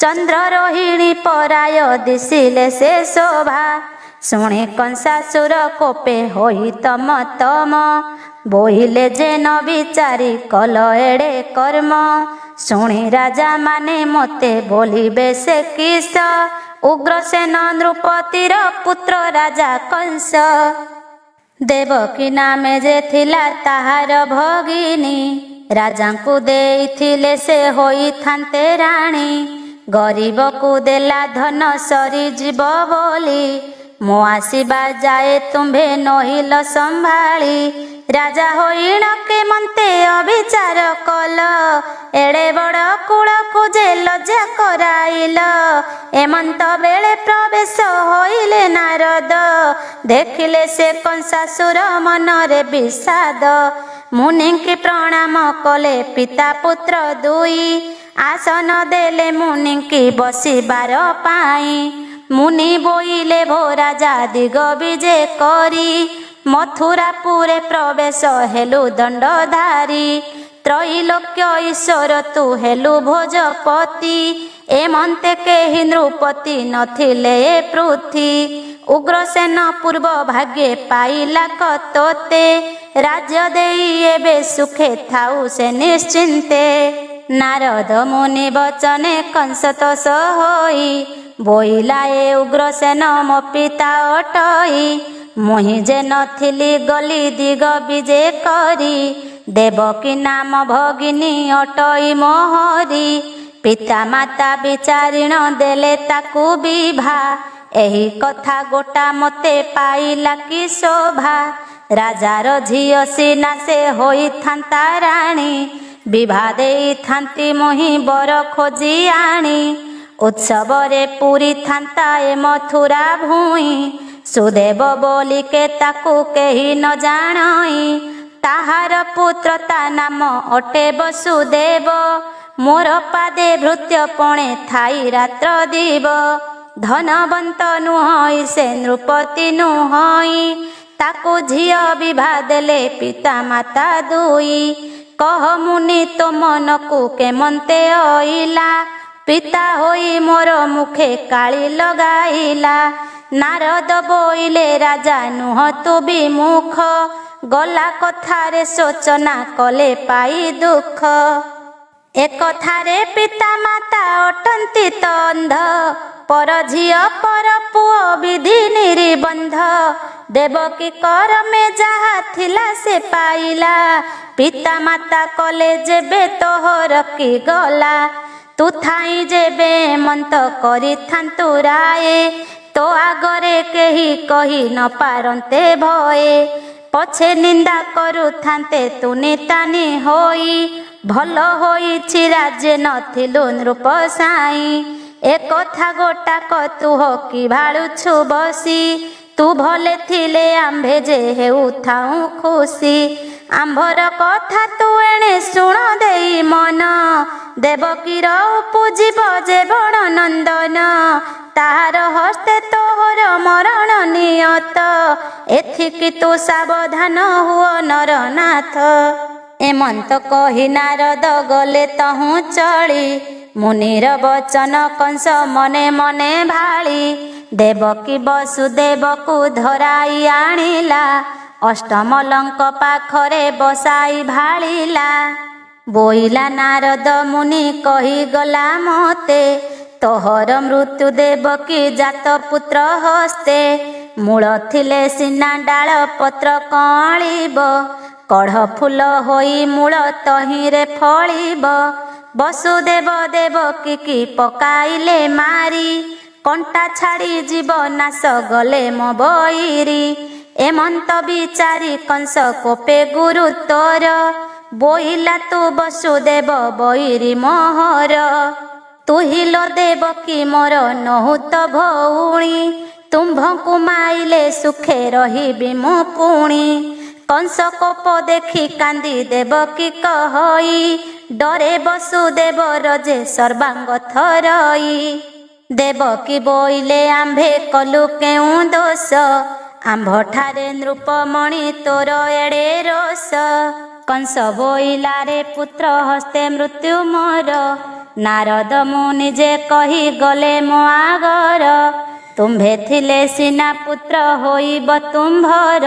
ଚନ୍ଦ୍ର ରୋହିଣୀ ପରାୟ ଦିଶିଲେ ସେ ଶୋଭା। ଶୁଣି କଂସାସୁର କୋପେ ହୋଇ ତମ ତମ। ବୋଇଲେ ଯେ ନ ବିଚାରି କଲ ଏଡ଼େ କର୍ମ। ଶୁଣି ରାଜା ମାନେ ମୋତେ ବୋଲିବେ ସେ କିସ। ଉଗ୍ରସେନ ନୃପତିର ପୁତ୍ର ରାଜା କଂସ। ଦେବକୀ ନାମେ ଯେ ଥିଲା ତାହାର ଭଗିନୀ। ରାଜାଙ୍କୁ ଦେଇଥିଲେ ସେ ହୋଇଥାନ୍ତେ ରାଣୀ। ଗରିବକୁ ଦେଲା ଧନ ସରିଯିବ ବୋଲି। ମୁଁ ଆସିବା ଯାଏ ତୁମ୍ଭେ ନହିଲ ସମ୍ଭାଳି। राजा होइण के मन्ते अविचार कल एड़े बड़ कूल को जे लज्जा कराइल एमंत बेले प्रवेश होइले नारद देखिले से कंसासुर मनरे विषाद मुनि की प्रणाम कले पिता पुत्र दुई आसन देले मुनि की बसिबार पाई मुनि बोइले भो राजा दिग विजे करी मथुरापुरे प्रवेश हेलु दंडधारी त्रैलोक्य ईश्वर तू हेलु भोजपति एमंते केहि नृपति नथिले पृथ्वी उग्रसेन पूर्व भाग्ये पाइला कतोते राज्य देई एबे सुखे थाउ से निश्चिंते नारद मुनि बचने कंस तोष होई बोइला ए उग्रसेन मो पिता अटई मुहि जे नथिली गली दिग विजे करी देवकी नाम भगिनी अटई मोहरी पिता माता विचारिण देले ताकू विभा एही कथा गोटा मते पाइला कि शोभा राजार झियो सीना से होई थांता राणी विभा देई थांती मोहि बर खोजी आणी उत्सवरे पूरी थांता ए मथुरा भूई सुदेव बोलिके ताकू केही न जाणई ताहार पुत्र ता नाम अटे वसुदेव मोर पादे भृत्य पणे थाई रात्र दीव धनवंत नुहई से नृपति नुहई ताकू झियो विभा देले पिता माता दुई कह मुनि तो मनकू केमंते अइला पिता होई मोर मुखे काली लगाइला नारद बोइले राजा नुह तू विमुख गला कथारे सोचना कले पाई दुख एक कथारे पिता माता अटंती तो अंध पर झियो पर पुओ विधि निबंध देवकी कर में जहा थिला से पाइला पिता माता कले जेबे तोहर की गला तू थाई जेबे मंत करी थांतु राये तो आगरे केही कही न पारंते भये पछे निंदा करू थांते तू नितानी होई भल होई राज्य नथिलु नृप साई एक कथा गोटाक तू हो कि भाळुछु बसी तू भले थिले आंभे जे हेउ थाऊ खुशी आंभर कथा तू एणे शुण देई मन देवकीर पूजिब जे बड़ नंदन ताहार हस्ते तोहर मरण नियत एथिकी तू सावधान हुओ नरनाथ एमंत कही नारद गले तहु चली मुनिर वचन कंस मने मने भाली देवकी वसुदेव को धराई आनिला अष्टमलंक पाखरे बसाई भाଳିला बोइला नारद मुनि कही गला मते तोहर मृत्यु देवकी जात पुत्र हस्ते मूल थिले सिना डाल पत्र कळीब कढ़ फूल होई मूल तहिरे फलिब वसुदेव देवकी की पकाइले मारी कंटा छाड़ी जीव नाश गले मो बईरी एमंत विचारी कंस कोपे गुरु तोर बोइला तू वसुदेव बईरी मोहर तू हिलो देवकी मोर नहुत भौणी तुम्भଙ୍କୁ माइले सुखे रहिबि मु पुणी कंस कोप देखी कांदी देवकी कहई डरे वसुदेव रजे सर्वांग थरई देवकी बोइले आंभे कलु केउ दोष आंभठारे नृपमणि तोर एड़े रोष कंस बोइला रे पुत्र हस्ते मृत्यु मोर नारद मुनि जे कही गले मो आगर तुम्भे थिले सिना पुत्र होइब तुम्भर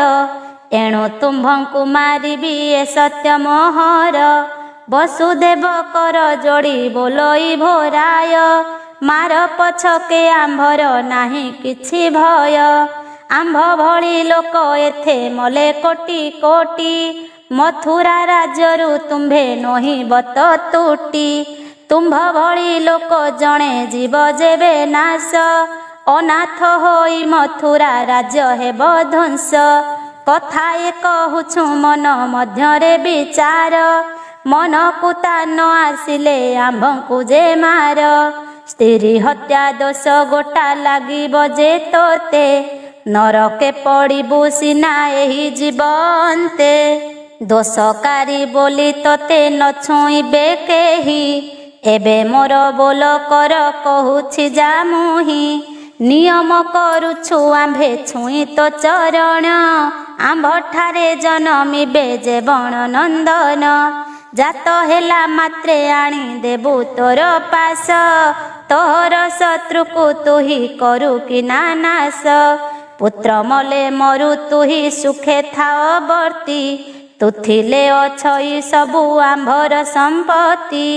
एणु तुम्भଙ୍କୁ मारिबी ए सत्य मोहर वसुदेव कर जोड़ी बोलई भोराय मार पछके आंभर नाही किछि भय आंभ भଳି लोक एथे मले कोटी कोटी मथुरा राज्यरु तुम्भे नहिबत तुटी तुम्भ भଳି लोक जणे जीव जेबे नाश अनाथ होई मथुरा राज्य हेब ध्वंस କଥାଏ କହୁଛୁ ମନ ମଧ୍ୟରେ ବିଚାର, ମନକୁ ତା ନ ଆସିଲେ ଆମ୍ଭଙ୍କୁ ଯେ ମାର। ସ୍ତ୍ରୀ ହତ୍ୟା ଦୋଷ ଗୋଟା ଲାଗିବ ଯେ ତୋତେ, ନରକେ ପଡ଼ିବୁ ସିନା ଏହି ଜୀବନ୍ତେ। ଦୋଷକାରୀ ବୋଲି ତୋତେ ନ ଛୁଇଁବେ କେହି, ଏବେ ମୋର ବୋଲ କର କହୁଛି ଯା ମୁହିଁ। ନିୟମ କରୁଛୁ ଆମ୍ଭେ ଛୁଇଁ ତୋ ଚରଣ, ଆମ୍ଭଠାରେ ଜନମିବେ ଯେ ବଣ ନନ୍ଦନ। ଜାତ ହେଲା ମାତ୍ରେ ଆଣି ଦେବୁ ତୋର ପାଶ, ତୋର ଶତ୍ରୁକୁ ତୁହି କରୁ କି ନା ନାଶ। ପୁତ୍ର ମଲେ ମରୁ ତୁହି ସୁଖେ ଥାଅ ବର୍ତ୍ତି, ତୁ ଥିଲେ ଅଛଇ ସବୁ ଆମ୍ଭର ସମ୍ପତ୍ତି।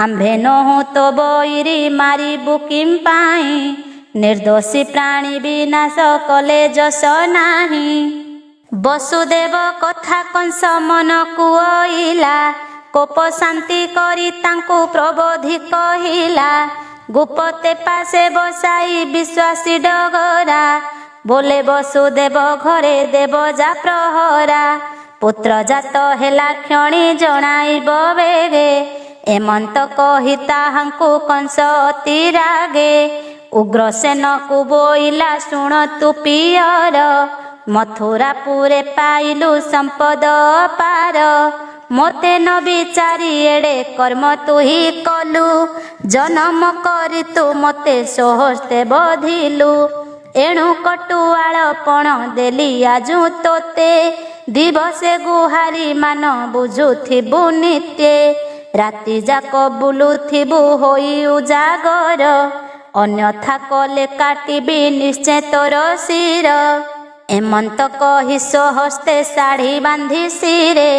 ଆମ୍ଭେ ନୋହୁଁ ତୋ ବୈରୀ ମାରିବୁ କିମ୍ ପାଇଁ, ନିର୍ଦ୍ଦୋଷୀ ପ୍ରାଣୀ ବିନାଶ କଲେ ଯଶ ନାହିଁ। ବସୁଦେବ କଥା କଂସ ମନକୁ ଅଇଲା, କୋପ ଶାନ୍ତି କରି ତାଙ୍କୁ ପ୍ରବୋଧି କହିଲା। ଗୁପତେ ପାଶେ ବସାଇ ବିଶ୍ୱାସୀ ଡଗରା, ବୋଲେ ବସୁଦେବ ଘରେ ଦେବ ଯା ପ୍ରହରା। ପୁତ୍ର ଜାତ ହେଲା କ୍ଷଣି ଜଣାଇବ ବେଗେ, ଏମନ୍ତ କହି ତାହାଙ୍କୁ କଂସ ଅତି ରାଗେ। ଉଗ୍ରସେନକୁ ବୋଇଲା ଶୁଣ ତୁ ପିଅର, ମଥୁରାପୁରେ ପାଇଲୁ ସମ୍ପଦ ଅପାର। ମୋତେ ନ ବିଚାରି ଏଡ଼େ କର୍ମ ତୁହି କଲୁ, ଜନମ କରି ତୁ ମୋତେ ସ୍ୱହସ୍ତେ ବଧିଲୁ। ଏଣୁ କଟୁଆଳ ପଣ ଦେଲି ଆଜୁ ତୋତେ, ଦିବସେ ଗୁହାରି ମାନ ବୁଝୁଥିବୁ ନିତ୍ୟେ। ରାତି ଯାକ ବୁଲୁଥିବୁ ହୋଇ ଉଜାଗର, ଅନ୍ୟଥା କଲେ କାଟିବି ନିଶ୍ଚୟ ତୋର ଶିର। ଏମନ୍ତ କହି ସ୍ୱହସ୍ତେ ଶାଢ଼ୀ ବାନ୍ଧି ଶିରେ,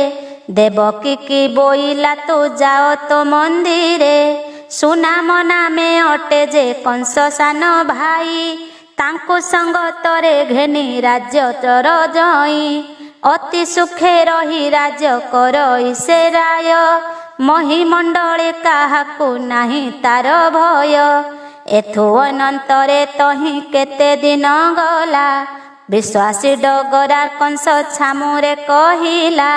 ଦେବକୀ କି ବୋଇଲା ତୁ ଯାଅ ତୋ ମନ୍ଦିରେ। ସୁନାମ ନାମେ ଅଟେ ଯେ କଂସ ସାନ ଭାଇ, ତାଙ୍କୁ ସଙ୍ଗତରେ ଘେନି ରାଜ୍ୟ ତୋର ଜଇଁ। ଅତି ସୁଖେ ରହି ରାଜ୍ୟ କରଇ ସେ ରାୟ, ମହିମଣ୍ଡଳେ କାହାକୁ ନାହିଁ ତାର ଭୟ। ଏଥୁ ଅନନ୍ତରେ ତହିଁ କେତେ ଦିନ ଗଲା, ବିଶ୍ୱାସୀ ଡଗରା କଂସ ଛାମୁରେ କହିଲା।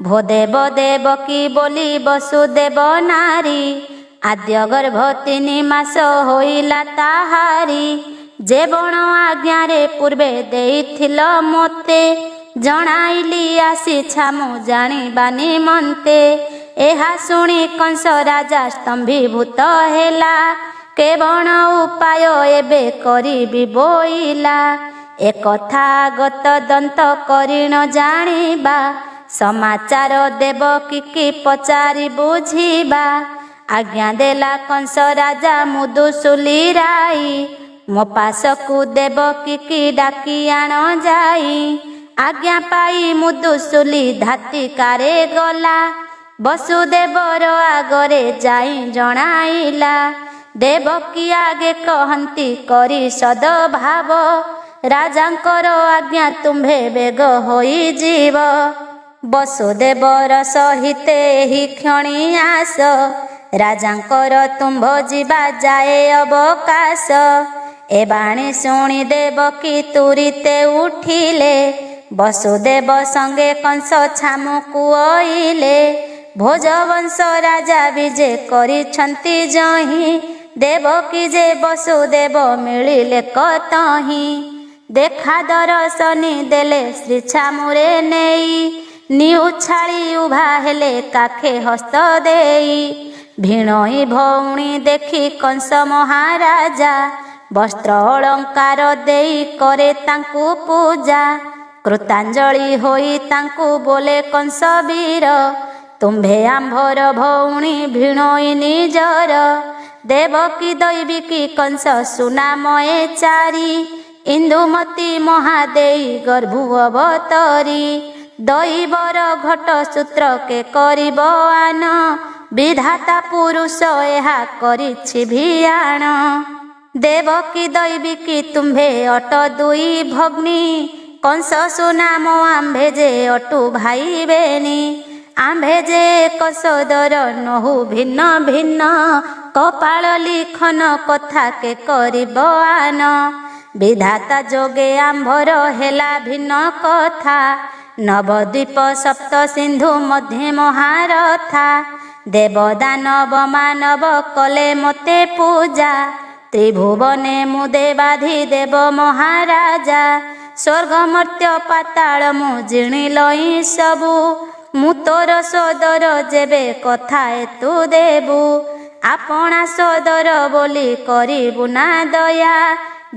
ଭୋ ଦେବ ଦେବକୀ ବୋଲି ବସୁଦେବ ନାରୀ, ଆଦ୍ୟ ଗର୍ଭ 3 ମାସ ହୋଇଲା ତାହାରି। ଯେ ବଣ ଆଜ୍ଞାରେ ପୂର୍ବେ ଦେଇଥିଲ ମୋତେ, ଜଣାଇଲି ଆସି ଛାମୁ ଜାଣିବା ନିମନ୍ତେ। ଏହା ଶୁଣି କଂସ ରାଜା ସ୍ତମ୍ଭୀଭୂତ ହେଲା, କେବଣ ଉପାୟ ଏବେ କରିବି ବୋଇଲା। ଏକଥା ଗତ ଦନ୍ତ କରି ନ ଜାଣିବା, ସମାଚାର ଦେବକୀ କି ପଚାରି ବୁଝିବା। ଆଜ୍ଞା ଦେଲା କଂସ ରାଜା ମୁଦୁସୁଲି ରାଇ, ମୋ ପାଶକୁ ଦେବକୀ କି ଡାକି ଆଣ ଯାଇ। ଆଜ୍ଞା ପାଇ ମୁଦୁସୁଲି ଧାତିକାରେ ଗଲା, ବସୁଦେବର ଆଗରେ ଯାଇ ଜଣାଇଲା। ଦେବକୀ ଆଗେ କହନ୍ତି କରି ସଦଭାବ, ରାଜାଙ୍କର ଆଜ୍ଞା ତୁମ୍ଭେ ବେଗ ହୋଇଯିବ। ବସୁଦେବର ସହିତେ ଏହି କ୍ଷଣି ଆସ, ରାଜାଙ୍କର ତୁମ୍ଭ ଯିବା ଯାଏ ଅବକାଶ। ଏ ବାଣୀ ଶୁଣି ଦେବକୀ ତୁରିତେ ଉଠିଲେ, ବସୁଦେବ ସଙ୍ଗେ କଂସ ଛାମୁକୁ ଅଇଲେ। ଭୋଜବଂଶ ରାଜା ବିଜେ କରିଛନ୍ତି ଜହିଁ, ଦେବକୀ ଯେ ବସୁଦେବ ମିଳିଲେ କତହିଁ। ଦେଖା ଦରଶନି ଦେଲେ ଶ୍ରୀ ଛାମୁରେ ନେଇ, ନିଉଛାଳି ଉଭା ହେଲେ କାଖେ ହସ୍ତ ଦେଇ। ଭିଣୋଇ ଭଉଣୀ ଦେଖି କଂସ ମହାରାଜା, ବସ୍ତ୍ର ଅଳଙ୍କାର ଦେଇ କରେ ତାଙ୍କୁ ପୂଜା। କୃତାଞ୍ଜଳି ହୋଇ ତାଙ୍କୁ ବୋଲେ କଂସ ବୀର, ତୁମ୍ଭେ ଆମ୍ଭର ଭଉଣୀ ଭିଣୋଇ ନିଜର। ଦେବକୀ ଦୈବିକୀ କଂସ ସୁନାମଏ ଚାରି, ଇନ୍ଦୁମତୀ ମହାଦେଇ ଗର୍ଭୁ ଅବତରୀ। ଦୈବର ଘଟ ସୂତ୍ର କେ କରିବ ଆନ, ବିଧାତା ପୁରୁଷ ଏହା କରିଛି ଭିଆଣ। ଦେବକୀ ଦୈବିକୀ ତୁମ୍ଭେ ଅଟ 2 ଭଗ୍ନୀ, କଂସ ସୁନାମ ଆମ୍ଭେ ଯେ ଅଟୁ ଭାଇ ବେନି। ଆମ୍ଭେ ଯେ ଏକ ସୋଦର ନହୁ ଭିନ୍ନ ଭିନ୍ନ, କପାଳ ଲିଖନ କଥା କେ କରିବ ଆନ। विधाता जोगे आंभर हेला भिन्न कथा नवद्वीप सप्त सिंधु मध्य महारथा देवदानव मानव कले मते पूजा त्रिभुवने मु देवाधिदेव महाराजा स्वर्ग मर्त्य पाताल मु जिणिलई सबु मु तोर सदर जेबे कथा तू देबु आपणा सदर बोली करिबु ना दया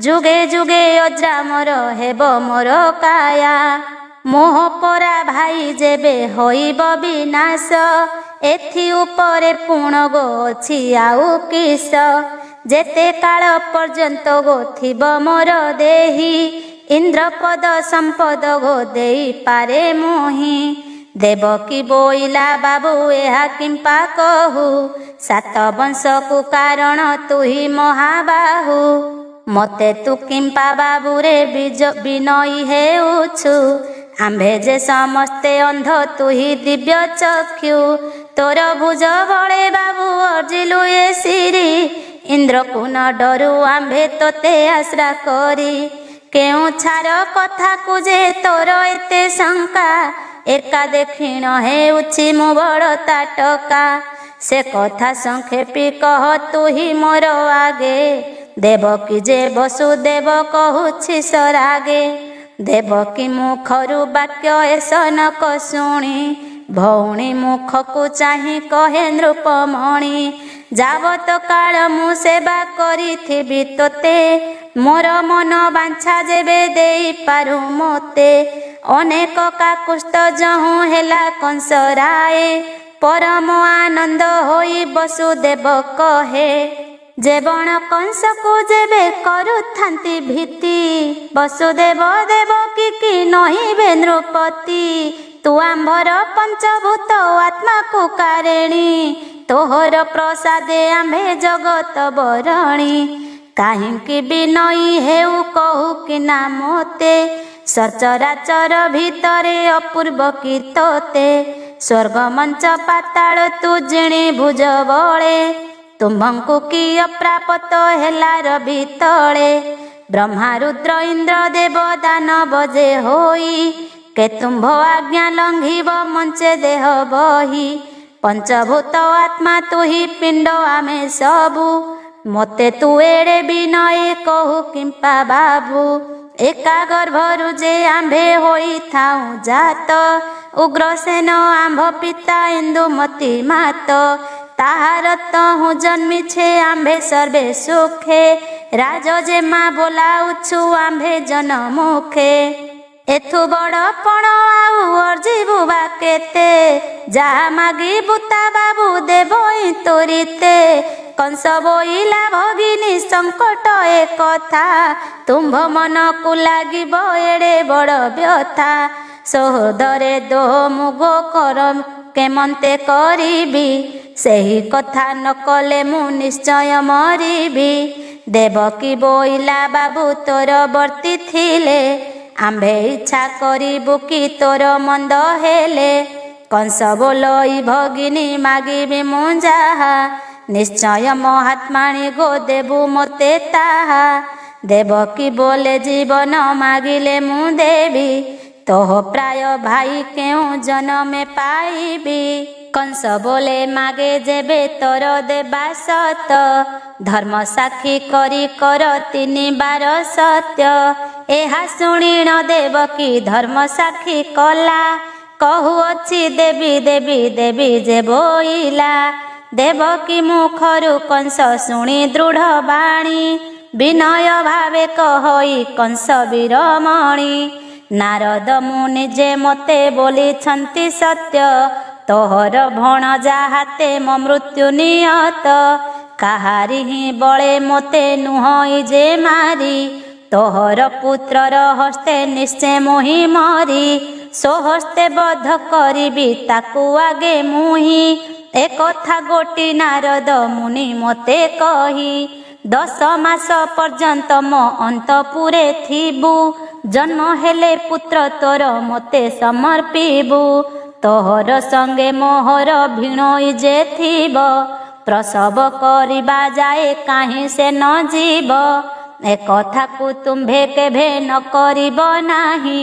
जुगे जुगे अजरामर हेब मोर काया मोह परा भाई जेबे होइब विनाश एथि उपरे पुण गो अछि आउ किस जेते काल पर्यंत गो थिब मोर देही इंद्रपद संपद गो देई पारे मोहि देवकी बोइला बाबू एहा किंपा कहू सात वंश को कारण तु ही महाबाहु मते तू किंपा बाबू रे विनयी हेउछु आम्भे जे समस्ते अंध तु ही दिव्य चक्षु तोर भुज बळे बाबू अर्जिलु ए सिरी इंद्र को न डरू आम्भे तोते आश्रा करी केउ छार कथा को जे तोर एते शंका एका देखिण हेउछि मु बड़ ताटका से कथा संक्षेपी कह तू ही मोर आगे देवकी जे वसुदेव कहुछि सरागे देवकी मुखरु वाक्य एसनक शुणी भौणी मुख को चाही कहे नृपमणि जावत काल मु सेवा करिथिबि तोते मोर मन बांछा जेबे देई पारु मोते अनेक काकुस्थ जहु हेला कंसराए परम आनंद होई वसुदेव कहे जेबण कंस को जेबे करुथांती भीति वसुदेव देवकी की नहिबे नृपति तू आंभर पंचभूत आत्मा को कारेणी तोहर प्रसादे आम्भे जगत बरणी काहिंकी विनयी हेउ कहू कि ना मोते सचराचर भितरे अपूर्व कीर्तते स्वर्ग मंच पाताल तू जिणी भुज बळे तुम्भंकु किय प्राप्त हेलार भितळे ब्रह्मा रुद्र इंद्र देव दानव जे होई के तुम्भ आज्ञा लंघिब मंचे देह बही पंचभूत आत्मा तू ही पिंड आमे सबु मते तू एड़े विनय कहू किंपा बाबू एका गर्भरु जे आंभे होई थाऊ जात उग्रसेन आंभ पिता इंदुमती मात ताहार तहु जन्मी छे आंभे सर्वे सुखे राज जे माँ बोलाउछु आंभे जनमुखे एथु बड़पण आउ अर्जिबु बा केते जहा मागी बुता बाबू देबई तोरिते कंस बोइला भगिनी संकट ए कथा तुम्भ मन को लागिब एड़े बड़ व्यथा सोहदरे दो मुगो करम केमंते करिबी सेही कथा न कले मु निश्चय मरिबी देवकी बोइला बाबू तोर वर्ती थिले आंभे इच्छा करिबु कि तोर मंद हेले कंस बोलई भगिनी मागिबी मु जाहा निश्चय महात्माणी गो देबु मोते ताहा देवकी बोले जीवन मागिले मु देवी तोह प्राय भाई केउ जनमे पाइबी कंस बोले मागे जेबे तोर देबा सत धर्म साक्षी करी कर 3 बार सत्य एहा शुणिण देवकी धर्म साक्षी कला कहू अछि देवी देवी देवी जे बोइला देवकी मुखरु कंस शुणी दृढ़ बाणी विनय भावे कहई कंस वीरमणि नारद मुनि जे मते बोली छंती सत्य तोहर भणजा हाते मो मृत्यु नियत काहारी ही बळे मोते नुहई जे मारी तोहर पुत्रर हस्ते निश्चय मोहि मरी सोहस्ते बध करिबी ताकू आगे मुहि एकथा गोटी नारद मुनि मते कही 10 मास पर्यंत मो अंतपुरे थिबु जन्म हेले पुत्र तोर मते समर्पिबु तोहर संगे मोहर भिणोई जे थिब प्रसव करिबा जाए काहे से न जीव ए कथा को तुम्भे केभे न करिब नाही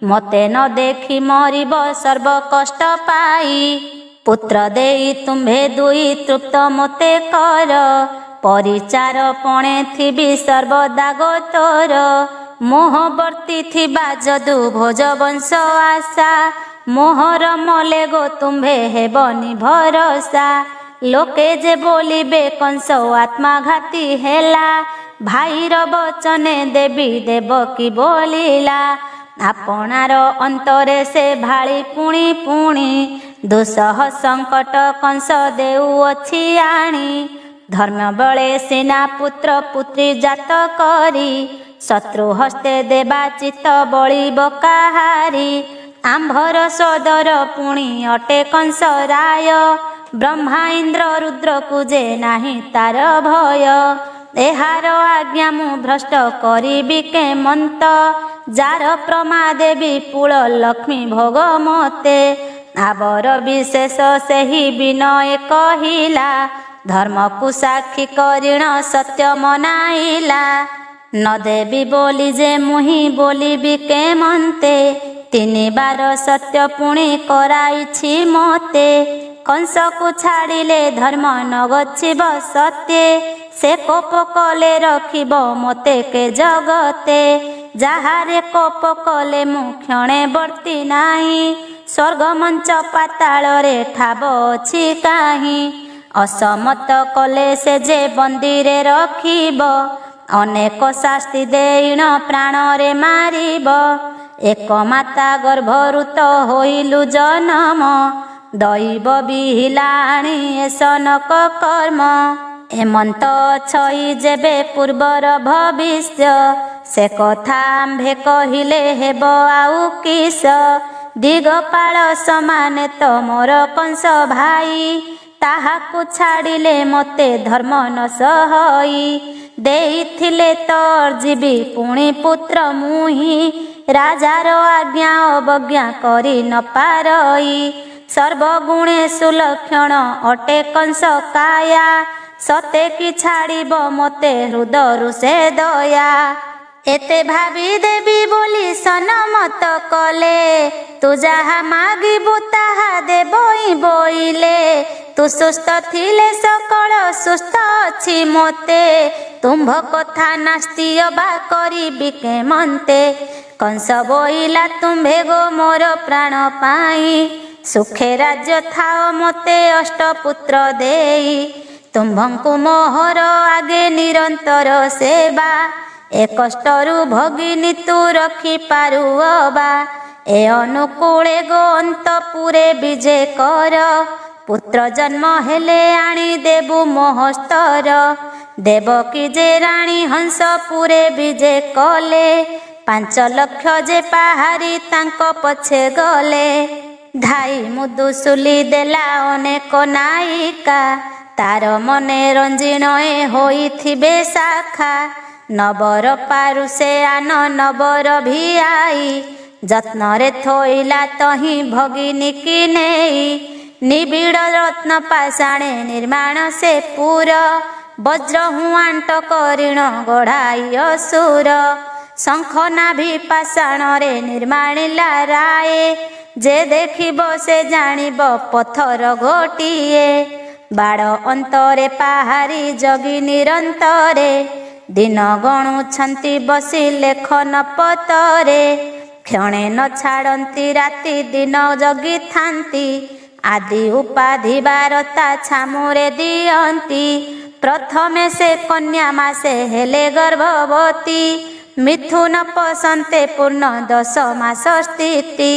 मते न देखी मरिब सर्व कष्ट पाई पुत्र देई तुम्भे दुई तृप्त मते कर परिचार पणे थिबी सर्वदा गोतोर मोहवर्ती थिबा जदु भोज वंश आशा मोहर मले गो तुम्भे हेबनी भरोसा लोके जे बोलिबे कंस आत्माघाती हेला भाईर वचने देवी देवकी बोलिला आपणार अंतरे से भाली पुणी पुणी दुसह संकट कंस देउअछि आणी धर्म बळे सेना पुत्र पुत्री जात करी शत्रु हस्ते देवा चित्त बळिब काहारी आंभर सदर पुणी अटे कंस राय ब्रह्मा इंद्र रुद्र पूजे नाही तार भय एहार आज्ञा मु भ्रष्ट करिबि केमंत जार प्रमादे विपुल लक्ष्मी भोग मते आबर विशेष सेहि विनय कहिला धर्म को साक्षी करिण सत्य मनाइला न देवी बोली जे मुहि बोलिबि केमंते तीनि बार सत्य पुणी कराइछि मते कंस को छाड़िले धर्म न गच्छिब सत्ये से कोप कले रखिब मते के जगते जाहारे कोप कले मु क्षणे वर्ती नाही स्वर्ग मंच पाताल रे ठाब अछि काहि असमत कले से जे बंदीरे रखिब अनेक शास्ति देइण प्राण रे मारिब एक माता गर्भरुत होइलु जन्म दैव बिहिलाणी सनक कर्म एमंत छई जेबे पूर्वर भविष्य से कथा आम्भे कहिले हेब आउ किस दिगपाल समान तो मोर कंस भाई ताहाकु छाड़िले मते धर्म न सहई देइथिले तोर जीवी पुणी पुत्र मुहि राजार आज्ञा अवज्ञा करी न पारई सर्वगुणे सुलक्षण अटे कंस काया सते कि छाड़िब मते हृदयरु से दया एते भावी देवी बोली सनमत कले तू जहा मागिबु ताहा देबई बोइले तू सुस्थ थिले सकल सुस्थ अछि मते तुम्भ कथा नास्ति अबा करिबि केमंते कंस बोइला तुम्भे गो मोर प्राण पाई सुखे राज्य थाओ मते अष्टपुत्र देई तुम्भंकु मोहर आगे निरंतर सेवा ए कष्टरु भगिनी तू रखी पारुअबा ए अनुकूले गो अंतपुरे विजे कर पुत्र जन्म हेले आनी देबु मोहस्तर देवकी जे राणी हंसपुरे विजे कले 5 लक्ष जे पाहारी तांको पछे गले धाई मुदुसुली देला अनेक नायिका तार मने रंजीण होइथिबे शाखा नबर पारु से आन नबर भिआई जत्न रे थोइला तही भगिनी की नेई निबिड़ रत्न पाषाणे निर्माण से पूर वज्र हुआंट करिण गढ़ाई असुर शंख नाभि पाषाण रे निर्माणिला राय जे देखिब से जानिब पथर घोटिए बाड़ अंतरे पाहारी जगी निरंतरे दिन गणुछंती बसी लेखन पतरे क्षणे न छाड़ती राति दिन जगी थांती आदि उपाधि बारता छामुरे दियंती प्रथमे से कन्या मासे हेले गर्भवती मिथुन पसंते पूर्ण 10 मास स्थिति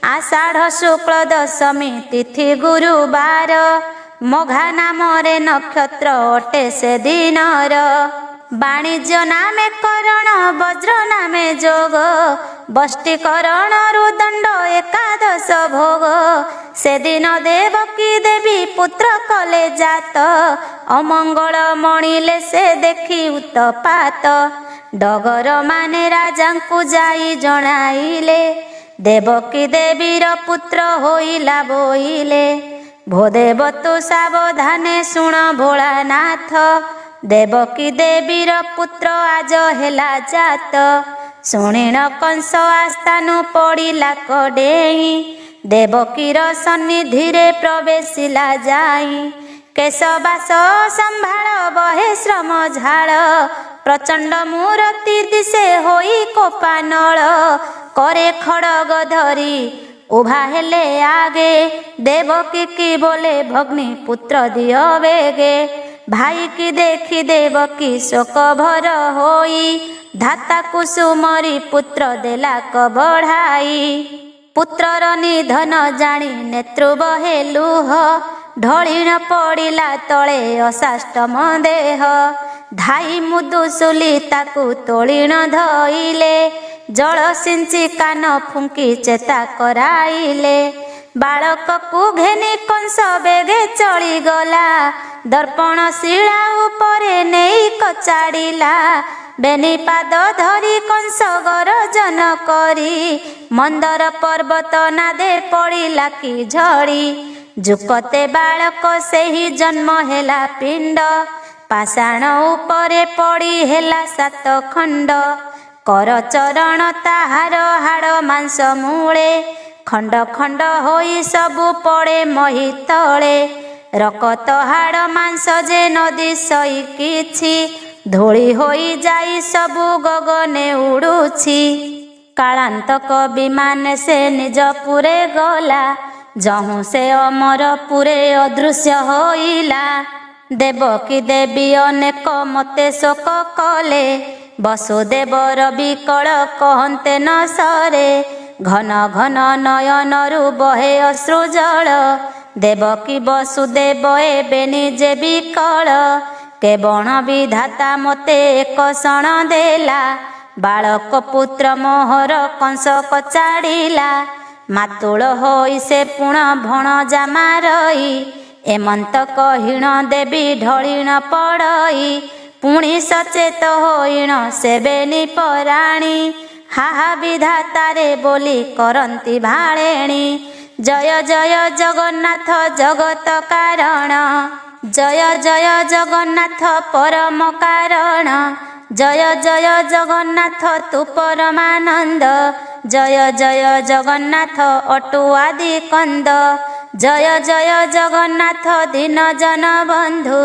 आषाढ़ शुक्ल दशमी तिथि गुरुवार मघा नामरे नक्षत्र अटे से दिनर वाणिज्य नामे करण वज्र नामे जोग बष्टीकरण रुदंड 11 भोग से दिन देवकी देवी पुत्र कले जात अमंगल मणिले से देखी उत्पात डगर माने राजांकु जाई जणाइले देवकी देवीर पुत्र होइला बोइले भोदेव तु सावधाने शुण भोलानाथ ଦେବକୀ ଦେବୀର ପୁତ୍ର ଆଜ ହେଲା ଜାତ। ଶୁଣିଣ କଂସ ଆସ୍ଥାନୁ ପଡ଼ିଲା କଡ଼େଇ, ଦେବକୀର ସନ୍ନିଧିରେ ପ୍ରବେଶିଲା ଯାଇ। କେଶବାସ ସମ୍ଭାଳ ବହେ ଶ୍ରମ ଝାଳ, ପ୍ରଚଣ୍ଡ ମୂରତି ଦିଶେ ହୋଇ କୋପାନଳ। करे खड़ग धरी उभा हेले आगे, देवकी की बोले भग्नि पुत्र दियो बेगे। भाई की देखी देवकी शोक भर होई, धाता कुसुमरी पुत्र देला क बढ़ाई। पुत्रर निधन जानी नेत्रु बहे लुह, ढलिण पड़िला तले असाष्टम देह। धाई मुदुसुली ताकू तोलिण धइले, जल सिंची कान फुंकी चेता कराइले। बालक को घेनी कंस बेगे चली गला, दर्पण शिला उपरे नेई कचाड़िला। बेनी पाद धरी कंस गरजन करी, मंदर पर्वत नादे पड़िला कि झड़ी। जुकते बालक सेही जन्म हेला पिंड, पाषाण उपरे पड़ी हेला 7 खंड। कर चरण ताहार हाड़ मांस मूले, खंड खंड होई सबु पड़े मही तले। रकत हाड़ मांस जे नदी सई किछि, धूली होई जाई सबु गगने उड़ुछि। कालांतक विमान से निज पुरे गला, जहु से अमर पुरे अदृश्य होइला। देवकी देवी अनेक मते शोक कले, वसुदेवर विकल कहन्ते न सरे। घन घन नयनरु बहे अश्रु जल, देवकी वसुदेव एबे निजे विकल। केवण विधाता मते एक क्षण देला, बालक पुत्र मोहर कंस कचाड़िला। मातुल होई से पुण भण जामारई, एमंत कहिण देवी ढलिण पड़ई। पुणी सचेत होइण सेबेनी पराणी, हाहा विधातारे बोली करंती भाळेणी। जय जय जगन्नाथ जगत कारण, जय जय जगन्नाथ परम कारण। जय जय जगन्नाथ तु परमानंद, जय जय जगन्नाथ अटु आदि कंद। जय जय जगन्नाथ दीन जन बंधु,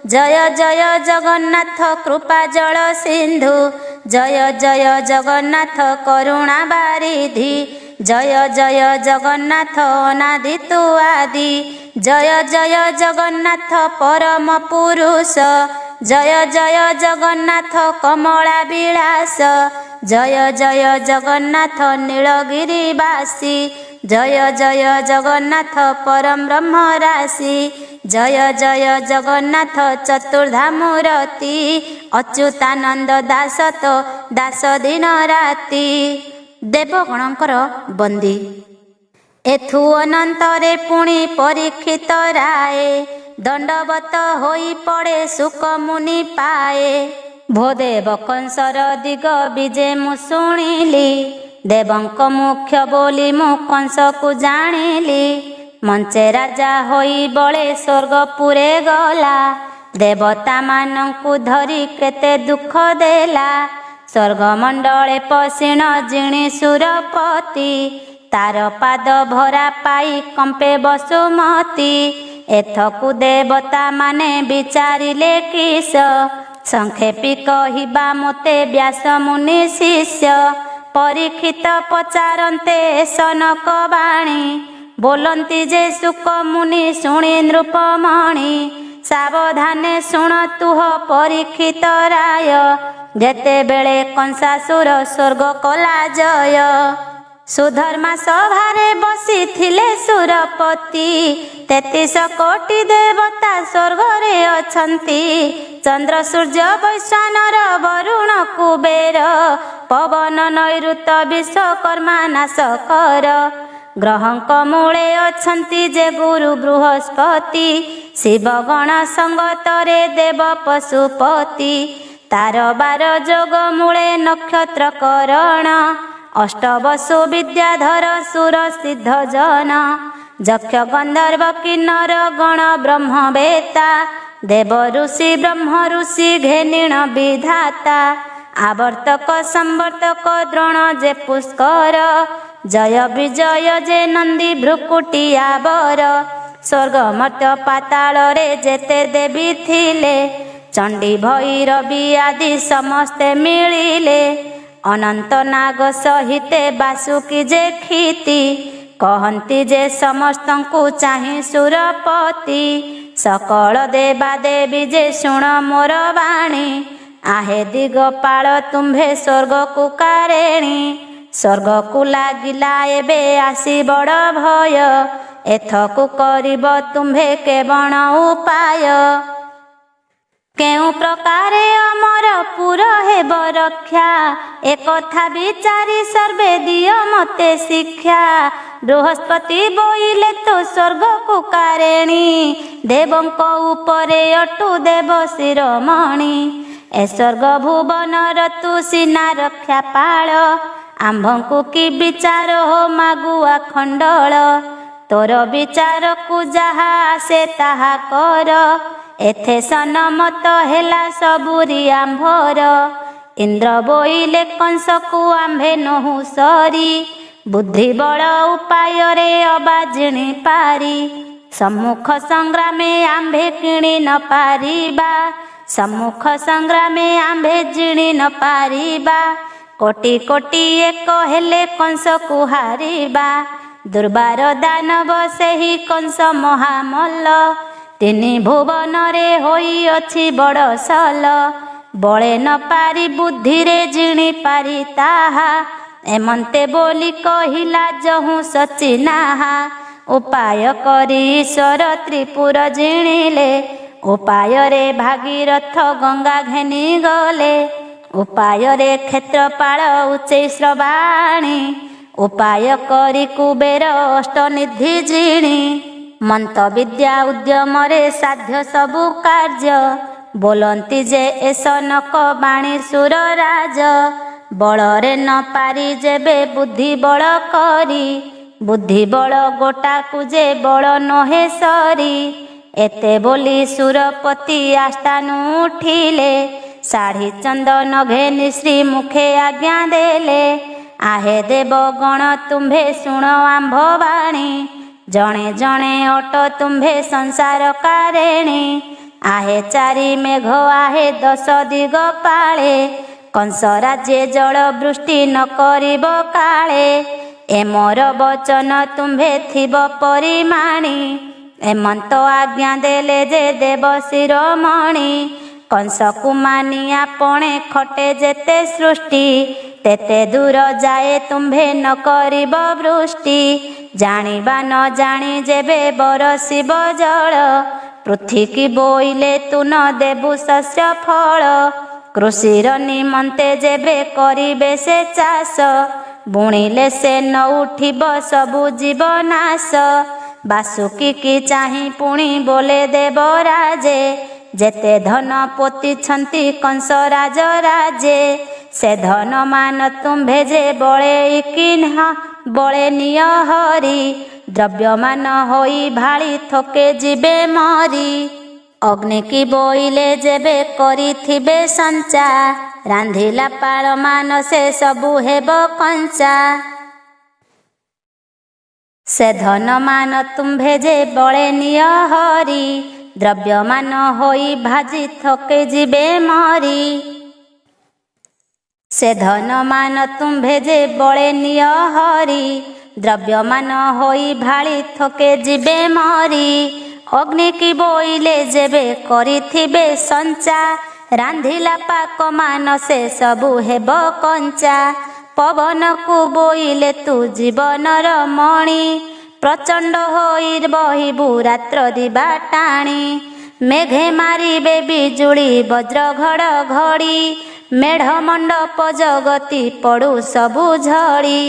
जय जय जगन्नाथ कृपा जल सिंधु। जय जय जगन्नाथ करुणा बारिधि, जय जय जगन्नाथ अनादि तु आदि। जय जय जगन्नाथ परम पुरुष, जय जय जगन्नाथ कमला विलास। जय जय जगन्नाथ नीलगिरिवासी, जय जय जगन्नाथ परम ब्रह्म राशि। जय जय जगन्नाथ चतुर्धामूर्ति, अच्युतानंद दास तो दास दिन राति। देवगणकर बंदी एथु अनंतरे पुणी परीक्षित राय, दंडवत होई पड़े सुख मुनि पाए। भोदेव कंसर दिग विजे मु शुणिली, देवंक मुख्य बोली मु कंस को जानिली। मंचे राजा होई बळे स्वर्गपुरे गला, देवता मानंकु धरी केते दुख देला। स्वर्गमंडले पशिण जिणी सुरपति, तार पाद भरा पाई कंपे बसुमती। एथकु देवता माने विचारिले किस, संक्षेपी कहिबा मोते व्यास मुनि शिष्य। परीक्षित पचारन्ते सनक बाणी, बोलंती जे सुक मुनि शुणी नृपमणि। सावधाने शुण तुह परीक्षित राय, जेते बेले कंसासुर स्वर्ग कला जय। सुधर्मा सभारे बसी थिले सुरपति, 33 कोटि देवता स्वर्गरे अछंती। चंद्र सूर्य वैश्वानर वरुण कुबेर, पवन नैऋत विश्वकर्मा नाशकर। ग्रहंक मूले अछंती जे गुरु बृहस्पति, शिवगण संगतरे देव पशुपति। तार 12 जोग मूले नक्षत्र करण, अष्टवसु विद्याधर सुर सिद्ध जन। जक्ष गंधर्व किन्नर गण ब्रह्म वेता, देव ऋषि ब्रह्म ऋषि घेनिण विधाता आवर्तक संवर्तक द्रोण जे पुष्कर जय विजय जे नंदी भ्रुकुटिया बर स्वर्ग मर्त्य पाताल रे जेते देवी थिले चंडी भैरवी आदि समस्ते मिलिले अनंत नाग सहिते बासुकी जे खीति कहती जे समस्तंकु चाहि सुरपति सकल देवा देवी जे शुण मोर वाणी आहे दिगपाल तुम्भे स्वर्ग को कारेणी स्वर्ग को लागिला एबे आसी बड़ भय एथकु करिब तुम्भे केवण उपाय केउ प्रकारे अमर पुर हेब रक्षा एकथा विचारी सर्वे दिय मते शिक्षा बृहस्पति बोइले तो स्वर्ग को कारेणी देवंक उपरे अटु देव शिरोमणि ए स्वर्ग भुवन तु सीना रक्षा पाल आंभंकु कि विचार हो मागुआ खंडल तोर विचार को जहा से ताहा कर एथे सनमत हेला सबुरी आंभर इंद्र बोइले कंस को आंभे नहु सरी बुद्धि बल उपाय रे अबाजिणी पारी सम्मुख संग्रामे आंभे किणी न पारिबा सम्मुख संग्रामे आंभे जिणी न पारिबा कोटि कोटि एक हेले कंस को हारिबा दुर्बार दानव सेही कंस महामल्ल तिनि भुवन रे होई अछि बड़ सल बळे न पारी बुद्धि रे जिणी पारी ताहा एमंते बोली कहिला जहु सचिनाहा उपाय करी ईश्वर त्रिपुर जिणिले उपाय रे भागीरथ गंगा घेनी गले उपाय रे क्षेत्रपाल उच्चै श्रवाणी उपाय करी कुबेर अष्टनिधि जिणी मंत विद्या उद्यम रे साध्य सबु कार्य बोलंती जे एसनक बाणी सुर राज बଳରେ न पारी जेबे बुद्धि बळ करी बुद्धि बळ गोटा को जे बळ नहे सरी एते बोली सुरपति आस्थानु उठिले साढ़ी चंदन घेनी श्री मुखे आज्ञा देले आहे देव गण तुम्भे शुण आंभ बाणी जणे जणे अट तुम्भे संसार कारेणी आहे चारि मेघ आहे 10 दिग पाळे कंस राज्ये जल वृष्टि न करिब काळे ए मोर वचन तुम्भे थिब परिमाणी एमंत आज्ञा देले जे देव शिरोमणि कंस कुमानी आपणे खटे जेते सृष्टि तेते दूर जाए तुम्भे न करिब वृष्टि जानिबा न जानी जेबे बरसिब जल पृथ्वी की बोइले तु न देबु शस्य फल कृषिर निमंते जेबे करिबे से चाष बुणिले से न उठिब सबु जीव नाश बासुकी की चाहि पुणी बोले देव राजे जेते धन पोती छंती कंस राज राजे से धन मान तुम्भे जे बळे किन्ह बळे निय हरि द्रव्य मान होई भाली थके जीवे मरी अग्नि की बोइले जेबे करिथिबे संचा रांधिला पाळ मान से सबु हेब कंचा से धन मान तुम्भे जे बळे निय हरि द्रव्य मान होई भाजी थके जीवे मरी से धन मान तुम्भे जे बळे निय हरि द्रव्य मान होई भाली थके जीवे मरी अग्नि की बोइले जेबे करिथिबे संचा रांधिला पाक मान से सबु हेब कंचा पवन को बोइले तू जीवनर मणि प्रचंड होई बहिबु रात्र दिबा टाणी मेघे मारिबे बिजुली वज्र घड़घड़ी मेढ़ मंडप जगती पड़ू सबु झड़ी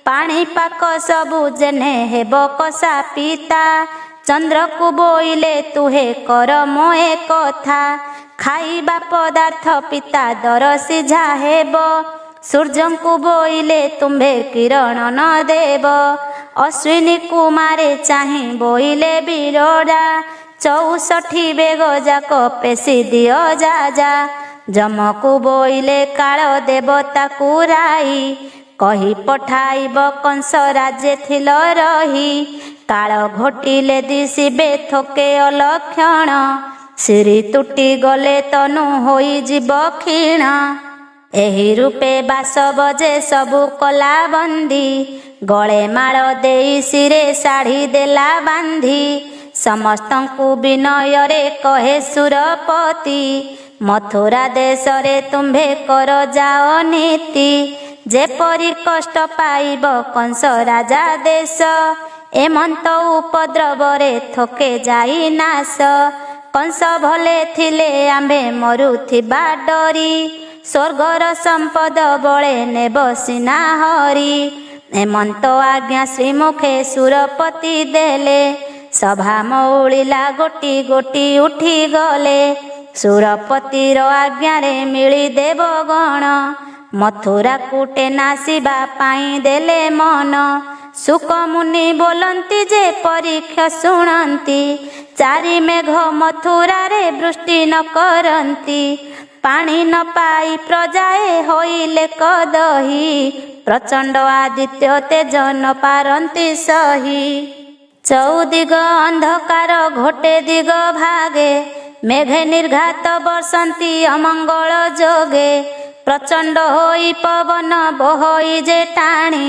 पानी पाक सबु जेने हेब कसा पिता चंद्र को बोइले तुहे कर मोए कथा खाइबा पदार्थ पिता दर सिझा हेब सूर्य को बोइले तुम्भे किरण न देव अश्विनी कुमारे चाहि बोइले बिरोड़ा 64 ବେଗ ଯାକ ପେଶି ଦିଅ ଯାଜା। ଯମକୁ ବୋଇଲେ କାଳ ଦେବତାକୁ ରାଇ, କହି ପଠାଇବ କଂସ ରାଜେ ଥିଲ ରହି। କାଳ ଘୋଟିଲେ ଦିଶିବେ ଥୋକେ ଅଲକ୍ଷଣ, ଶିରି ତୁଟି ଗଲେ ତନୁ ହୋଇଯିବ କ୍ଷୀଣ। ଏହି ରୂପେ ବାସବ ଯେ ସବୁ କଲା ବନ୍ଦୀ, ଗଳେ ମାଳ ଦେଇ ଶିରେ ଶାଢ଼ୀ ଦେଲା ବାନ୍ଧି। ସମସ୍ତଙ୍କୁ ବିନୟରେ କହେ ସୁରପତି, ମଥୁରା ଦେଶରେ ତୁମ୍ଭେ କର ଯାଅ ନୀତି। ଯେପରି କଷ୍ଟ ପାଇବ କଂସ ରାଜା ଦେଶ, ଏମନ୍ତ ଉପଦ୍ରବରେ ଥୋକେ ଯାଇ ନାଶ। କଂସ ଭଲେ ଥିଲେ ଆମ୍ଭେ ମରୁଥିବା ଡରି, ସ୍ୱର୍ଗର ସମ୍ପଦ ବଳେ ନେବ ସିନା ହରି। ଏମନ୍ତ ଆଜ୍ଞା ଶ୍ରୀମୁଖେ ସୁରପତି ଦେଲେ, ସଭା ମଉଳିଲା ଗୋଟି ଗୋଟି ଉଠି ଗଲେ। ସୁରପତିର ଆଜ୍ଞାରେ ମିଳି ଦେବଗଣ, ମଥୁରାକୁ ଟେନାସିବା ପାଇଁ ଦେଲେ ମନ। ଶୁକମୁନି ବୋଲନ୍ତି ଯେ ପରୀକ୍ଷା ଶୁଣନ୍ତି, ଚାରି ମେଘ ମଥୁରାରେ ବୃଷ୍ଟି ନ କରନ୍ତି। ପାଣି ନ ପାଇ ପ୍ରଜାଏ ହୋଇଲେ କଦହି, ପ୍ରଚଣ୍ଡ ଆଦିତ୍ୟ ତେଜ ନ ପାରନ୍ତି ସହି। ଚଉଦିଗ ଅନ୍ଧକାର ଘୋଟେ ଦିଗ ଭାଗେ, ମେଘେ ନିର୍ଘାତ ବର୍ଷନ୍ତି ଅମଙ୍ଗଳ ଯୋଗେ। ପ୍ରଚଣ୍ଡ ହୋଇ ପବନ ବହଇ ଯେ ଟାଣି,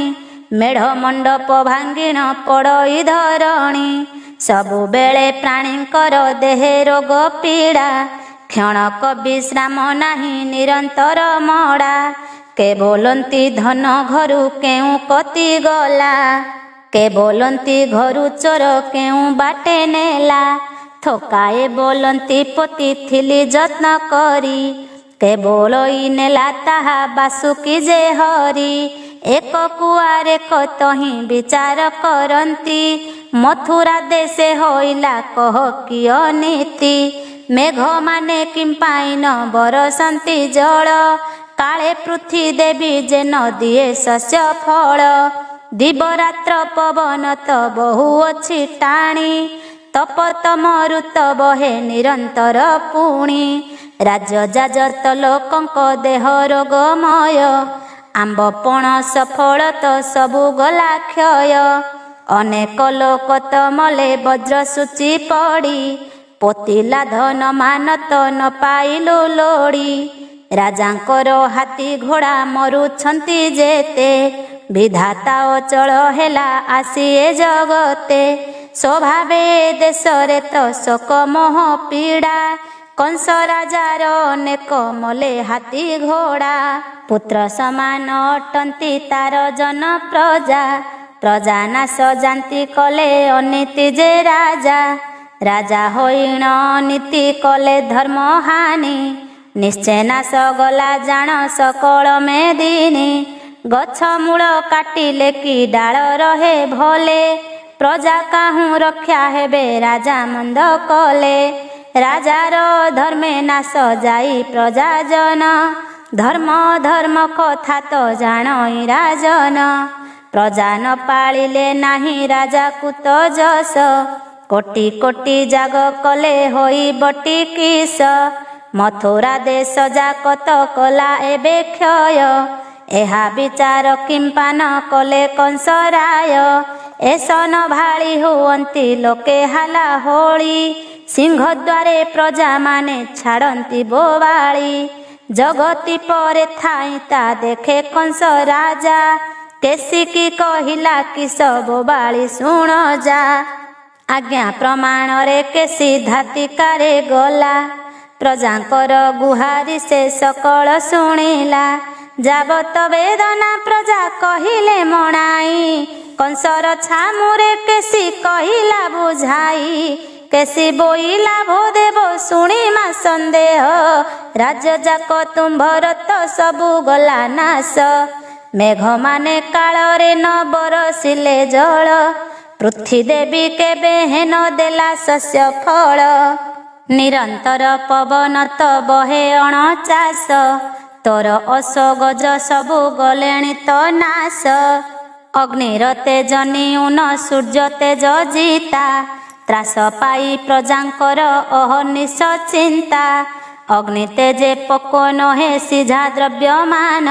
ମେଢ଼ ମଣ୍ଡପ ଭାଙ୍ଗିଣ ପଡ଼ଇ ଧରଣୀ। ସବୁବେଳେ ପ୍ରାଣୀଙ୍କର ଦେହେ ରୋଗ ପୀଡ଼ା, କ୍ଷଣକ ବିଶ୍ରାମ ନାହିଁ ନିରନ୍ତର ମଡ଼ା। କେ ବୋଲନ୍ତି ଧନ ଘରୁ କେଉଁ କତି ଗଲା, କେ ବୋଲନ୍ତି ଘରୁ ଚୋର କେଉଁ ବାଟେ ନେଲା। ଥୋକାଏ ବୋଲନ୍ତି ପୋତି ଥିଲି ଯତ୍ନ କରି, କେ ବୋଲଇ ନେଲା ତାହା ବାସୁକି ଯେ ହରି। ଏକ କୁଆରେ କତହିଁ ବିଚାର କରନ୍ତି, ମଥୁରା ଦେଶେ ହୋଇଲା କହ କିୟ ନୀତି। ମେଘମାନେ କିମ୍ପାଇଁ ନ ବରସନ୍ତି ଜଳ, କାଳେ ପୃଥ୍ୱୀ ଦେବୀ ଯେ ନ ଦିଏ ଶସ୍ୟ ଫଳ। ଦିବରାତ୍ର ପବନ ତ ବହୁ ଅଛି ଟାଣି, ତପ ତମ ଋତ ବହେ ନିରନ୍ତର ପୁଣି। ରାଜ୍ୟ ଯାଜତ ଲୋକଙ୍କ ଦେହ ରୋଗମୟ, ଆମ୍ବ ପଣସ ଫଳ ତ ସବୁ ଗଲା କ୍ଷୟ। ଅନେକ ଲୋକ ତ ମଲେ ବଜ୍ର ସୂଚି ପଡ଼ି, ପୋତିଲା ଧନ ମାନ ତ ନ ପାଇଲୁ ଲୋଡ଼ି। ରାଜାଙ୍କର ହାତୀ ଘୋଡ଼ା ମରୁଛନ୍ତି ଯେତେ, ବିଧାତା ଅଚଳ ହେଲା ଆସି ଏ ଜଗତେ। ସ୍ୱଭାବେ ଦେଶରେ ତ ଶୋକ ମୋହ ପୀଡ଼ା, କଂସ ରାଜାର ଅନେକ ମଲେ ହାତୀ ଘୋଡ଼ା। ପୁତ୍ର ସମାନ ଅଟନ୍ତି ତାର ଜନ ପ୍ରଜା, ପ୍ରଜା ନାଶ ଜାନ୍ତି କଲେ ଅନୀତି ଯେ ରାଜା। ରାଜା ହୋଇଣ ଅନୀତି କଲେ ଧର୍ମ ହାନି, ନିଶ୍ଚେ ନାଶ ଗଲା ଜାଣ ସକଳ ମେଦିନୀ। ଗଛ ମୂଳ କାଟିଲେ କି ଡାଳ ରହେ ଭଲେ, ପ୍ରଜା କାହୁଁ ରକ୍ଷା ହେବେ ରାଜା ମନ୍ଦ କଲେ। ରାଜାର ଧର୍ମେ ନାଶ ଯାଇ ପ୍ରଜା ଜନ, ଧର୍ମ ଧର୍ମ କଥା ତ ଜାଣଇ ରାଜନ। ପ୍ରଜା ନ ପାଳିଲେ ନାହିଁ ରାଜାକୁ ତ ଯଶ, କୋଟି କୋଟି ଯାଗ କଲେ ହୋଇ ବଟି କିସ। ମଥୁରା ଦେଶ ଯାକ ତ କଲା ଏବେ କ୍ଷୟ, ଏହା ବିଚାର କିମ୍ପା ନ କଲେ କଂସ ରାୟ। ଏସନ ଭାଳି ହୁଅନ୍ତି ଲୋକେ ହାଲା ହୋଳି, ସିଂହଦ୍ୱାରେ ପ୍ରଜାମାନେ ଛାଡ଼ନ୍ତି ବୋବାଳି। ଜଗତି ପରେ ଥାଇ ତା ଦେଖେ କଂସ ରାଜା, କେସିକି କହିଲା କିସ ବୋବାଳି ଶୁଣ ଯା। ଆଜ୍ଞା ପ୍ରମାଣରେ କେସି ଧାତିକାରେ ଗଲା, ପ୍ରଜାଙ୍କର ଗୁହାରି ସେ ସକଳ ଶୁଣିଲା। ଯାବତ ବେଦନା ପ୍ରଜା କହିଲେ ମଣାଇ, କଂସର ଛାମୁରେ କେସି କହିଲା ବୁଝାଇ। କେସି ବୋଇଲା ଭୋଦେବ ଶୁଣିମା ସନ୍ଦେହ, ରାଜ୍ୟ ଯାକ ତୁମ୍ଭର ତ ସବୁ ଗଲା ନାଶ। ମେଘମାନେ କାଳରେ ନ ବରସିଲେ ଜଳ, ପୃଥ୍ୱୀ ଦେବୀ କେବେ ହେନ ଦେଲା ଶସ୍ୟ ଫଳ। ନିରନ୍ତର ପବନ ତ ବହେ ଅଣଚାଷ, ତୋର ଅଶ୍ୱଗଜ ସବୁ ଗଲେଣି ତ ନାଶ। ଅଗ୍ନିର ତେଜ ନିଉନ ସୂର୍ଯ୍ୟ ତେଜ ଜିତା, ତ୍ରାସ ପାଇ ପ୍ରଜାଙ୍କର ଅହର୍ନିଶ ଚିନ୍ତା। ଅଗ୍ନି ତେଜେ ପୋକ ନହେ ସିଝା ଦ୍ରବ୍ୟମାନ।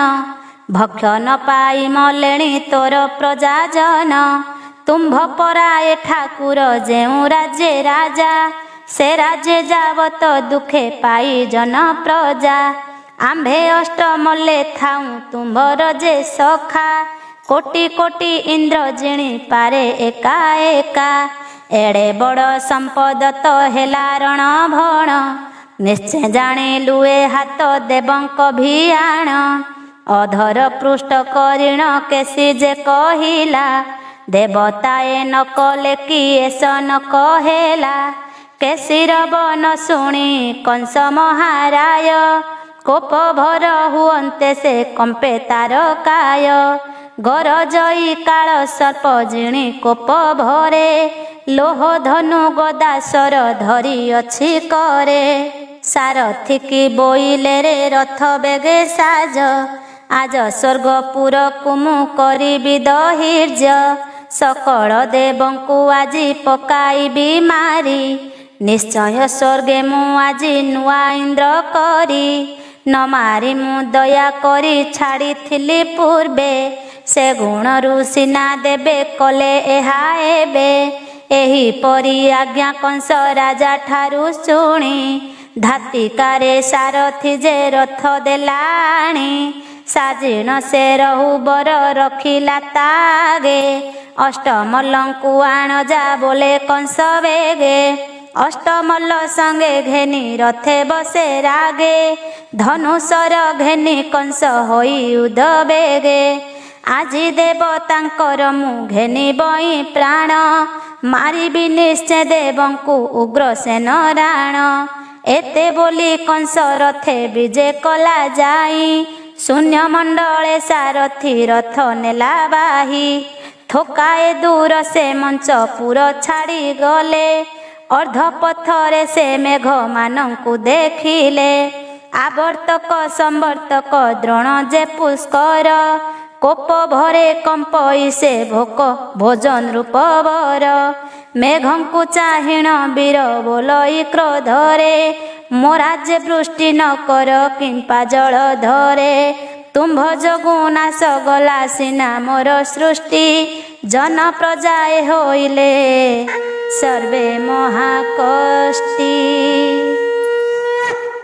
ଭକ୍ଷଣ ପାଇ ମଲେଣି ତୋର ପ୍ରଜାଜନ। ତୁମ୍ଭ ପରାଏ ଠାକୁର ଯେଉଁ ରାଜ୍ୟେ ରାଜା। ସେ ରାଜ୍ୟେ ଯାବତ ଦୁଃଖେ ପାଇ ଜନ ପ୍ରଜା। ଆମ୍ଭେ ଅଷ୍ଟମଲ୍ଲେ ଥାଉଁ ତୁମ୍ଭର ଯେ ସଖା। କୋଟି କୋଟି ଇନ୍ଦ୍ର ଜିଣି ପାରେ ଏକା ଏକା। ଏଡ଼େ ବଡ଼ ସମ୍ପଦ ତ ହେଲା ରଣ ଭଣ। ନିଶ୍ଚୟ ଜାଣିଲୁ ଏ ହାତ ଦେବଙ୍କ ଭିଆଣ। ଅଧର ପୃଷ୍ଠ କରିଣ କେସି ଯେ କହିଲା। ଦେବତାଏ ନ କଲେ କି ଏସ ନ କହେଲା। କେଶିର ବନ ଶୁଣି କଂସ ମହାରାୟ। କୋପ ଭର ହୁଅନ୍ତେ ସେ କମ୍ପେ ତାର କାୟ। ଗରଜଇ କାଳ ସର୍ପ ଜିଣି କୋପ ଭରେ। ଲୋହ ଧନୁ ଗଦା ଶର ଧରି ଅଛି କରେ। ସାରଥିକି ବୋଇଲେ ରେ ରଥ ବେଗେ ସାଜ। ଆଜ ସ୍ୱର୍ଗପୁରକୁ ମୁଁ କରିବି ଦହିର୍ଯ୍ୟ। ସକଳ ଦେବଙ୍କୁ ଆଜି ପକାଇବି ମାରି। ନିଶ୍ଚୟ ସ୍ୱର୍ଗେ ମୁଁ ଆଜି ନୂଆ ଇନ୍ଦ୍ର କରି। ନ ମାରି ମୁଁ ଦୟା କରି ଛାଡ଼ିଥିଲି ପୂର୍ବେ। ସେ ଗୁଣରୁ ସିନା ଦେବେ କଲେ ଏହା ଏବେ। ଏହିପରି ଆଜ୍ଞା କଂସ ରାଜା ଠାରୁ ଶୁଣି। ଧାତିକାରେ ସାରଥି ଯେ ରଥ ଦେଲାଣି। ସାଜିଣ ସେ ରହୁବର ରଖିଲା ତାଗେ। ଅଷ୍ଟମଲ୍ଲଙ୍କୁ ଆଣ ଯା ବୋଲେ କଂସ ବେଗେ। ଅଷ୍ଟମଲ୍ଲ ସଙ୍ଗେ ଘେନି ରଥେ ବସେ ରାଗେ। ଧନୁଶର ଘେନି କଂସ ହୋଇ ଉଦ ବେଗେ। ଆଜି ଦେବ ତାଙ୍କର ମୁଁ ଘେନି ବଇଁ ପ୍ରାଣ। ମାରିବି ନିଶ୍ଚେ ଦେବଙ୍କୁ ଉଗ୍ରସେନ ରାଣ। ଏତେ ବୋଲି କଂସ ରଥେ ବିଜେ କଲା ଯାଇ। ଶୂନ୍ୟ ମଣ୍ଡଳେ ସାରଥି ରଥ ନେଲା ବାହି। ଥୋକାଏ ଦୂର ସେ ମଞ୍ଚ ପୁର ଛାଡ଼ି ଗଲେ। ଅର୍ଦ୍ଧ ପଥରେ ସେ ମେଘ ମାନଙ୍କୁ ଦେଖିଲେ। ଆବର୍ତ୍ତକ ସମ୍ବର୍ତ୍ତକ ଦ୍ରୋଣ ଯେ ପୁଷ୍କର। କୋପ ଭରେ କମ୍ପଇ ସେ ଭୋକ ଭୋଜନ ରୂପବର। ମେଘଙ୍କୁ ଚାହିଣ ବୀର ବୋଲଇ କ୍ରୋଧରେ। ମୋ ରାଜ୍ୟ ବୃଷ୍ଟି ନ କର କିମ୍ପା ଜଳ ଧରେ। ତୁମ୍ଭ ଯୋଗୁଁ ନାଶ ଗଲା ସିନା ମୋର ସୃଷ୍ଟି। ଜନ ପ୍ରଜାଏ ହୋଇଲେ ସର୍ବେ ମହାକଷ୍ଟି।